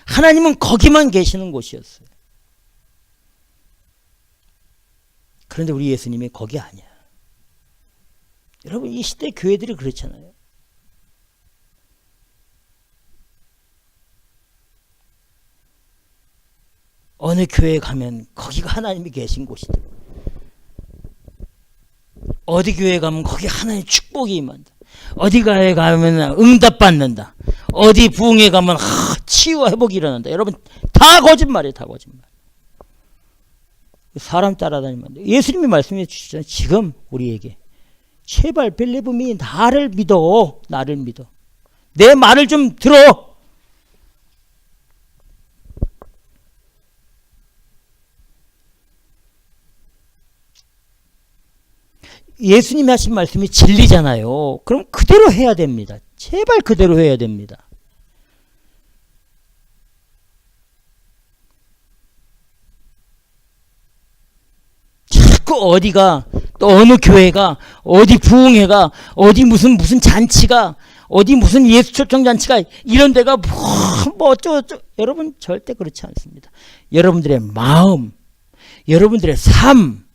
Speaker 1: 하나님은 거기만 계시는 곳이었어요. 그런데 우리 예수님이 거기 아니야. 여러분, 이 시대 교회들이 그렇잖아요. 어느 교회에 가면 거기가 하나님이 계신 곳이다. 어디 교회에 가면 거기 하나님의 축복이 임한다. 어디 교회에 가면 응답받는다. 어디 부흥회 가면 치유와 회복이 일어난다. 여러분, 다 거짓말이에요. 다 거짓말. 사람 따라다니면 안 돼요. 예수님이 말씀해 주시잖아요. 지금 우리에게 제발 벨레붐이 나를 믿어. 나를 믿어. 내 말을 좀 들어. 예수님이 하신 말씀이 진리잖아요. 그럼 그대로 해야 됩니다. 제발 그대로 해야 됩니다. 자꾸 어디가, 또 어느 교회가, 어디 부흥회가, 어디 무슨 잔치가, 어디 무슨 예수 초청 잔치가, 이런 데가 뭐 어쩌고 여러분, 절대 그렇지 않습니다. 여러분들의 마음, 여러분들의 삶,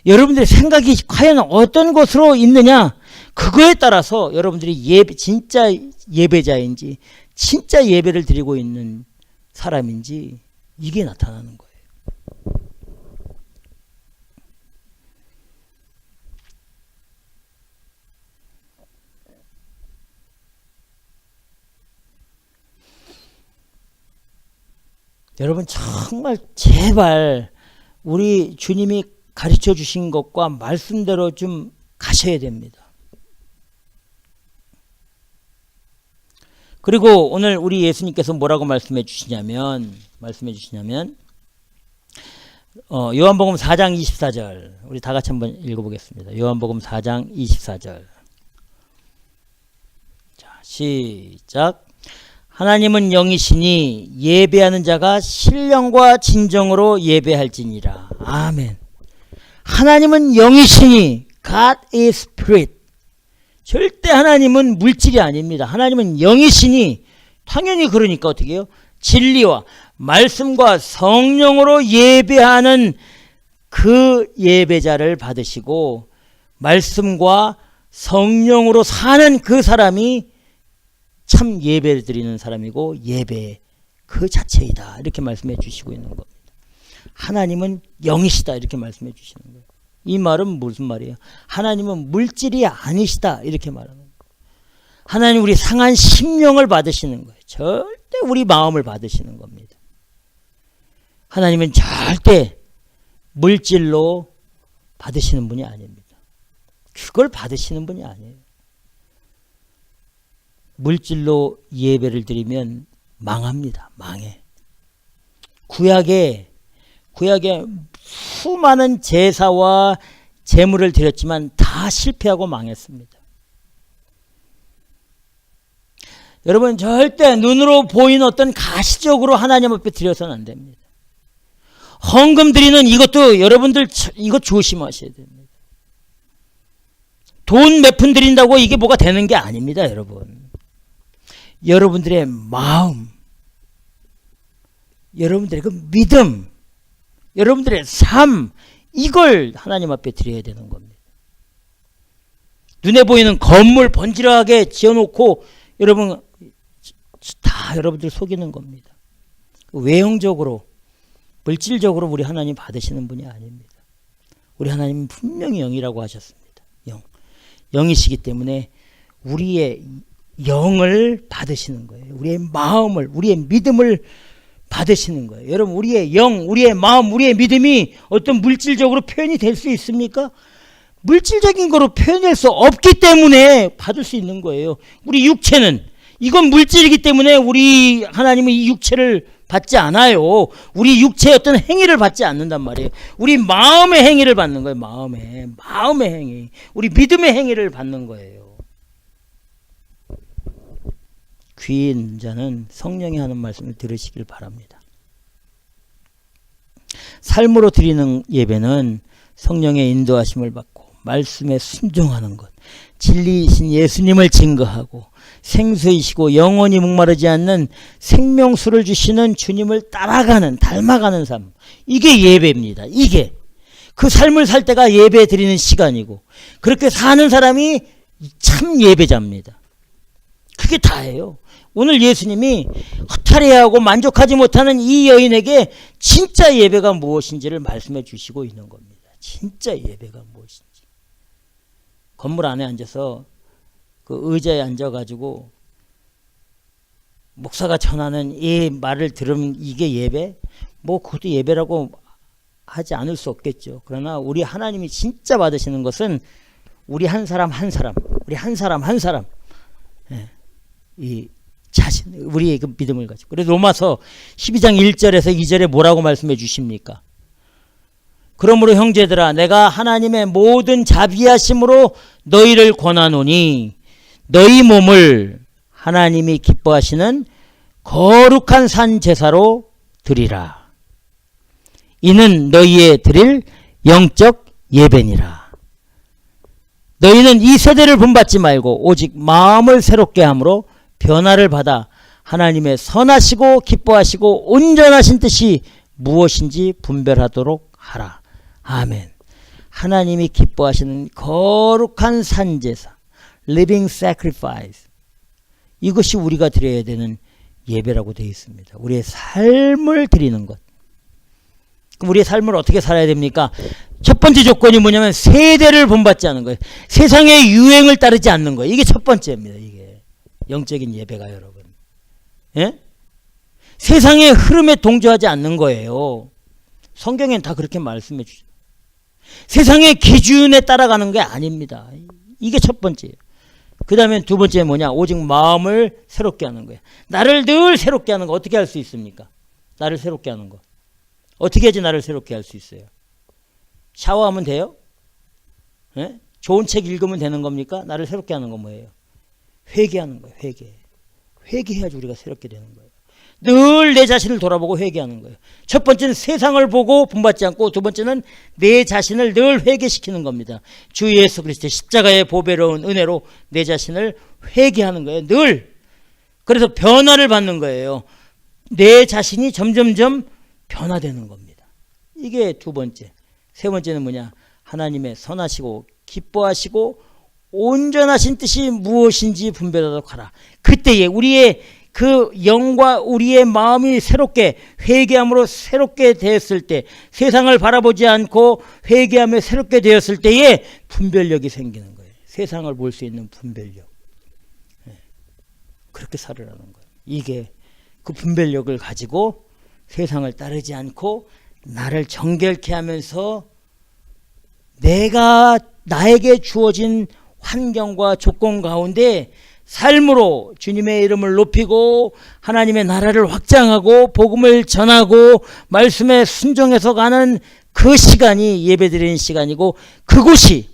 Speaker 1: 여러분들의 생각이 과연 어떤 것으로 있느냐, 그거에 따라서 여러분들이 진짜 예배자인지, 진짜 예배를 드리고 있는 사람인지, 이게 나타나는 거예요. 여러분, 정말 제발 우리 주님이 가르쳐 주신 것과 말씀대로 좀 가셔야 됩니다. 그리고 오늘 우리 예수님께서 뭐라고 말씀해 주시냐면 요한복음 4장 24절, 우리 다 같이 한번 읽어보겠습니다. 요한복음 4장 24절. 자, 시작. 하나님은 영이시니 예배하는 자가 신령과 진정으로 예배할지니라. 아멘. 하나님은 영이시니, God is Spirit. 절대 하나님은 물질이 아닙니다. 하나님은 영이시니, 당연히 그러니까 어떻게 해요? 진리와 말씀과 성령으로 예배하는 그 예배자를 받으시고, 말씀과 성령으로 사는 그 사람이 참 예배를 드리는 사람이고, 예배 그 자체이다. 이렇게 말씀해 주시고 있는 겁니다. 하나님은 영이시다, 이렇게 말씀해 주시는 거예요. 이 말은 무슨 말이에요? 하나님은 물질이 아니시다, 이렇게 말하는 거예요. 하나님 우리 상한 심령을 받으시는 거예요. 절대 우리 마음을 받으시는 겁니다. 하나님은 절대 물질로 받으시는 분이 아닙니다. 그걸 받으시는 분이 아니에요. 물질로 예배를 드리면 망합니다. 망해. 구약에 수많은 제사와 제물을 드렸지만 다 실패하고 망했습니다. 여러분, 절대 눈으로 보이는 어떤 가시적으로 하나님 앞에 드려서는 안 됩니다. 헌금 드리는 이것도 여러분들 이거 조심하셔야 됩니다. 돈 몇 푼 드린다고 이게 뭐가 되는 게 아닙니다, 여러분. 여러분들의 마음, 여러분들의 그 믿음, 여러분들의 삶, 이걸 하나님 앞에 드려야 되는 겁니다. 눈에 보이는 건물 번지르하게 지어놓고 여러분 다 여러분들 속이는 겁니다. 외형적으로, 물질적으로 우리 하나님 받으시는 분이 아닙니다. 우리 하나님은 분명히 영이라고 하셨습니다. 영이시기 때문에 우리의 영을 받으시는 거예요. 우리의 마음을, 우리의 믿음을 받으시는 거예요. 여러분, 우리의 영, 우리의 마음, 우리의 믿음이 어떤 물질적으로 표현이 될 수 있습니까? 물질적인 거로 표현할 수 없기 때문에 받을 수 있는 거예요. 우리 육체는, 이건 물질이기 때문에 우리 하나님은 이 육체를 받지 않아요. 우리 육체의 어떤 행위를 받지 않는단 말이에요. 우리 마음의 행위를 받는 거예요. 마음의 행위. 우리 믿음의 행위를 받는 거예요. 귀 있는 자는 성령이 하는 말씀을 들으시길 바랍니다. 삶으로 드리는 예배는 성령의 인도하심을 받고 말씀에 순종하는 것, 진리이신 예수님을 증거하고 생수이시고 영원히 목마르지 않는 생명수를 주시는 주님을 따라가는, 닮아가는 삶, 이게 예배입니다. 이게 그 삶을 살 때가 예배 드리는 시간이고, 그렇게 사는 사람이 참 예배자입니다. 그게 다예요. 오늘 예수님이 허탈해하고 만족하지 못하는 이 여인에게 진짜 예배가 무엇인지를 말씀해 주시고 있는 겁니다. 진짜 예배가 무엇인지. 건물 안에 앉아서 그 의자에 앉아가지고 목사가 전하는 이 말을 들으면 이게 예배? 뭐 그것도 예배라고 하지 않을 수 없겠죠. 그러나 우리 하나님이 진짜 받으시는 것은 우리 한 사람 한 사람, 우리 한 사람 한 사람, 이 자신, 우리의 그 믿음을 가지고. 그래서 로마서 12장 1절에서 2절에 뭐라고 말씀해 주십니까? 그러므로 형제들아, 내가 하나님의 모든 자비하심으로 너희를 권하노니 너희 몸을 하나님이 기뻐하시는 거룩한 산 제사로 드리라. 이는 너희의 드릴 영적 예배니라. 너희는 이 세대를 본받지 말고 오직 마음을 새롭게 함으로 변화를 받아 하나님의 선하시고 기뻐하시고 온전하신 뜻이 무엇인지 분별하도록 하라. 아멘. 하나님이 기뻐하시는 거룩한 산제사, living sacrifice, 이것이 우리가 드려야 되는 예배라고 되어 있습니다. 우리의 삶을 드리는 것. 그럼 우리의 삶을 어떻게 살아야 됩니까? 첫 번째 조건이 뭐냐면 세대를 본받지 않는 거예요. 세상의 유행을 따르지 않는 거예요. 이게 첫 번째입니다. 이게 영적인 예배가, 여러분. 예? 세상의 흐름에 동조하지 않는 거예요. 성경엔 다 그렇게 말씀해 주죠. 세상의 기준에 따라가는 게 아닙니다. 이게 첫 번째예요. 그 다음에 두 번째 뭐냐? 오직 마음을 새롭게 하는 거예요. 나를 늘 새롭게 하는 거 어떻게 할 수 있습니까? 나를 새롭게 하는 거. 어떻게 해야지 나를 새롭게 할 수 있어요? 샤워하면 돼요? 예? 좋은 책 읽으면 되는 겁니까? 나를 새롭게 하는 건 뭐예요? 회개하는 거예요. 회개해야지 우리가 새롭게 되는 거예요. 늘 내 자신을 돌아보고 회개하는 거예요. 첫 번째는 세상을 보고 본받지 않고, 두 번째는 내 자신을 늘 회개시키는 겁니다. 주 예수 그리스도의 십자가의 보배로운 은혜로 내 자신을 회개하는 거예요. 늘. 그래서 변화를 받는 거예요. 내 자신이 점점점 변화되는 겁니다. 이게 두 번째. 세 번째는 뭐냐? 하나님의 선하시고 기뻐하시고 온전하신 뜻이 무엇인지 분별하도록 하라. 그때에 우리의 그 영과 우리의 마음이 새롭게 회개함으로 새롭게 되었을 때, 세상을 바라보지 않고 회개하며 새롭게 되었을 때에 분별력이 생기는 거예요. 세상을 볼 수 있는 분별력. 그렇게 살으라는 거예요. 이게 그 분별력을 가지고 세상을 따르지 않고 나를 정결케 하면서 내가 나에게 주어진 환경과 조건 가운데 삶으로 주님의 이름을 높이고 하나님의 나라를 확장하고 복음을 전하고 말씀에 순종해서 가는 그 시간이 예배드리는 시간이고, 그곳이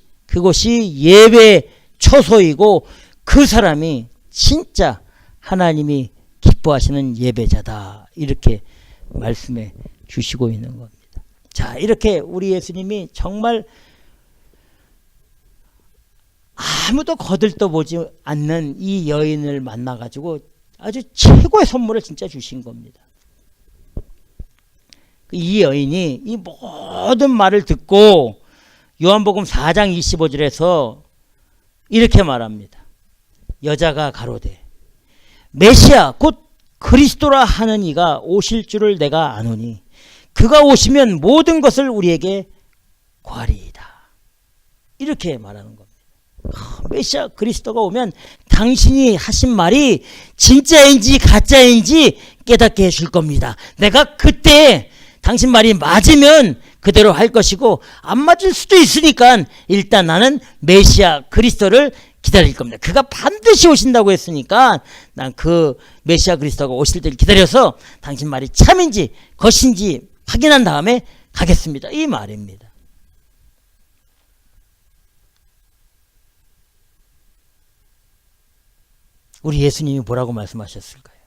Speaker 1: 예배 초소이고, 그 사람이 진짜 하나님이 기뻐하시는 예배자다. 이렇게 말씀해 주시고 있는 겁니다. 자, 이렇게 우리 예수님이 정말 아무도 거들떠보지 않는 이 여인을 만나가지고 아주 최고의 선물을 진짜 주신 겁니다. 이 여인이 이 모든 말을 듣고 요한복음 4장 25절에서 이렇게 말합니다. 여자가 가로되 메시아 곧 그리스도라 하는 이가 오실 줄을 내가 아노니 그가 오시면 모든 것을 우리에게 구하리이다. 이렇게 말하는 겁니다. 메시아 그리스도가 오면 당신이 하신 말이 진짜인지 가짜인지 깨닫게 해줄 겁니다. 내가 그때 당신 말이 맞으면 그대로 할 것이고 안 맞을 수도 있으니까 일단 나는 메시아 그리스도를 기다릴 겁니다. 그가 반드시 오신다고 했으니까 난 그 메시아 그리스도가 오실 때를 기다려서 당신 말이 참인지 것인지 확인한 다음에 가겠습니다. 이 말입니다. 우리 예수님이 뭐라고 말씀하셨을까요?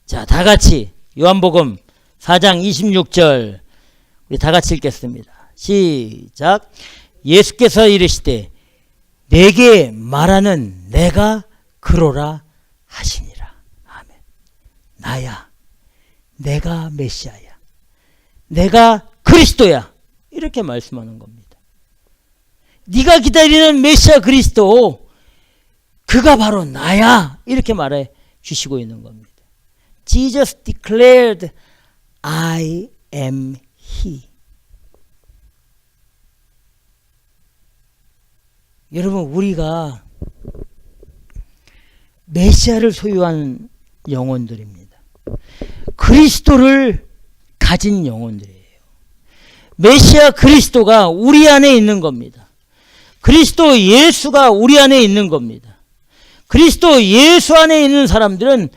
Speaker 1: 자, 다 같이 요한복음 4장 26절 우리 다 같이 읽겠습니다. 시작. 예수께서 이르시되 내게 말하는 내가 그로라 하시니라. 아멘. 나야. 내가 메시아야. 내가 그리스도야. 이렇게 말씀하는 겁니다. 네가 기다리는 메시아 그리스도 그가 바로 나야. 이렇게 말해 주시고 있는 겁니다. Jesus declared I am He. 여러분 우리가 메시아를 소유한 영혼들입니다. 그리스도를 가진 영혼들이에요. 메시아 그리스도가 우리 안에 있는 겁니다. 그리스도 예수가 우리 안에 있는 겁니다. 그리스도 예수 안에 있는 사람들은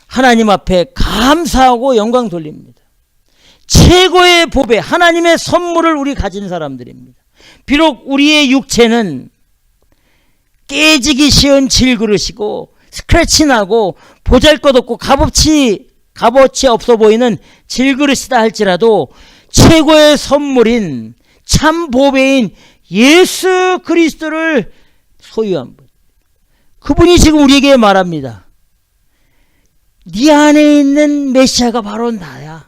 Speaker 1: 하나님 앞에 감사하고 영광 돌립니다. 최고의 보배 하나님의 선물을 우리 가진 사람들입니다. 비록 우리의 육체는 깨지기 쉬운 질그릇이고 스크래치 나고 보잘것없고 값어치 없어 보이는 질그릇이다 할지라도 최고의 선물인 참 보배인 예수 그리스도를 소유한 분. 그분이 지금 우리에게 말합니다. 네 안에 있는 메시아가 바로 나야.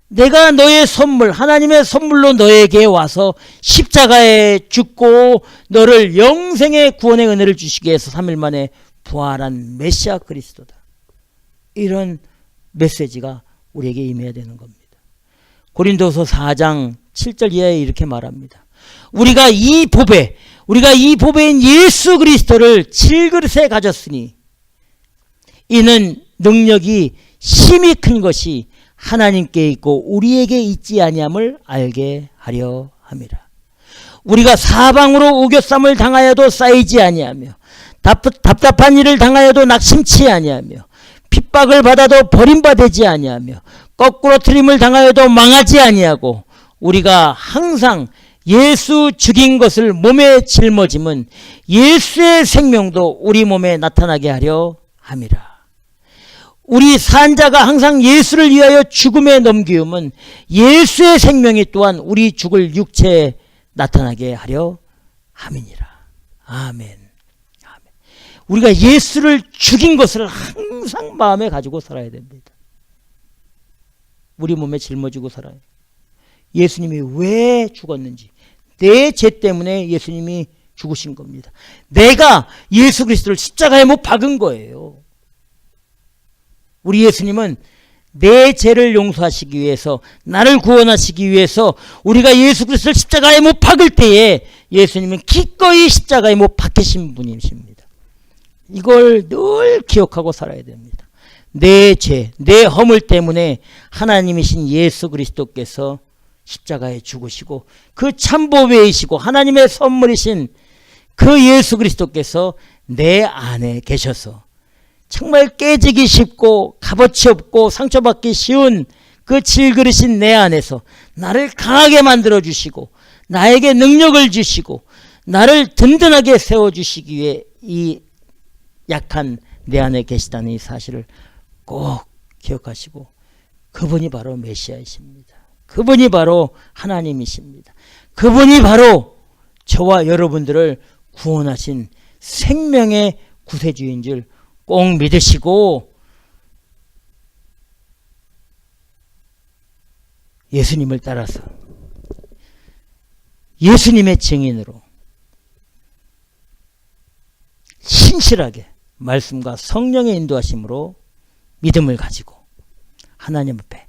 Speaker 1: 내가 너의 선물, 하나님의 선물로 너에게 와서 십자가에 죽고 너를 영생의 구원의 은혜를 주시기 위해서 3일 만에 부활한 메시아 그리스도다. 이런 메시지가 우리에게 임해야 되는 겁니다. 고린도서 4장 7절 이하에 이렇게 말합니다. 우리가 이 보배인 예수 그리스도를 질그릇에 가졌으니 이는 능력이 심히 큰 것이 하나님께 있고 우리에게 있지 아니함을 알게 하려 함이라. 우리가 사방으로 우겨쌈을 당하여도 쌓이지 아니하며 답답한 일을 당하여도 낙심치 아니하며 핍박을 받아도 버림받지 아니하며 거꾸로 트림을 당하여도 망하지 아니하고 우리가 항상 예수 죽인 것을 몸에 짊어짐은 예수의 생명도 우리 몸에 나타나게 하려 함이라. 우리 산자가 항상 예수를 위하여 죽음에 넘기움은 예수의 생명이 또한 우리 죽을 육체에 나타나게 하려 함이니라. 아멘. 아멘. 우리가 예수를 죽인 것을 항상 마음에 가지고 살아야 됩니다. 우리 몸에 짊어지고 살아요. 예수님이 왜 죽었는지, 내 죄 때문에 예수님이 죽으신 겁니다. 내가 예수 그리스도를 십자가에 못 박은 거예요. 우리 예수님은 내 죄를 용서하시기 위해서, 나를 구원하시기 위해서 우리가 예수 그리스도를 십자가에 못 박을 때에 예수님은 기꺼이 십자가에 못 박히신 분이십니다. 이걸 늘 기억하고 살아야 됩니다. 내 죄, 내 허물 때문에 하나님이신 예수 그리스도께서 십자가에 죽으시고 그 참보배이시고 하나님의 선물이신 그 예수 그리스도께서 내 안에 계셔서 정말 깨지기 쉽고 값어치 없고 상처받기 쉬운 그 질그릇인 내 안에서 나를 강하게 만들어 주시고 나에게 능력을 주시고 나를 든든하게 세워주시기 위해 이 약한 내 안에 계시다는 이 사실을 꼭 기억하시고, 그분이 바로 메시아이십니다. 그분이 바로 하나님이십니다. 그분이 바로 저와 여러분들을 구원하신 생명의 구세주인 줄 꼭 믿으시고 예수님을 따라서 예수님의 증인으로 신실하게 말씀과 성령의 인도하심으로 믿음을 가지고 하나님 앞에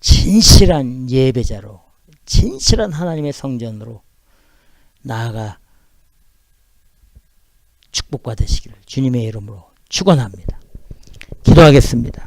Speaker 1: 진실한 예배자로, 진실한 하나님의 성전으로 나아가 축복받으시기를 주님의 이름으로 축원합니다. 기도하겠습니다.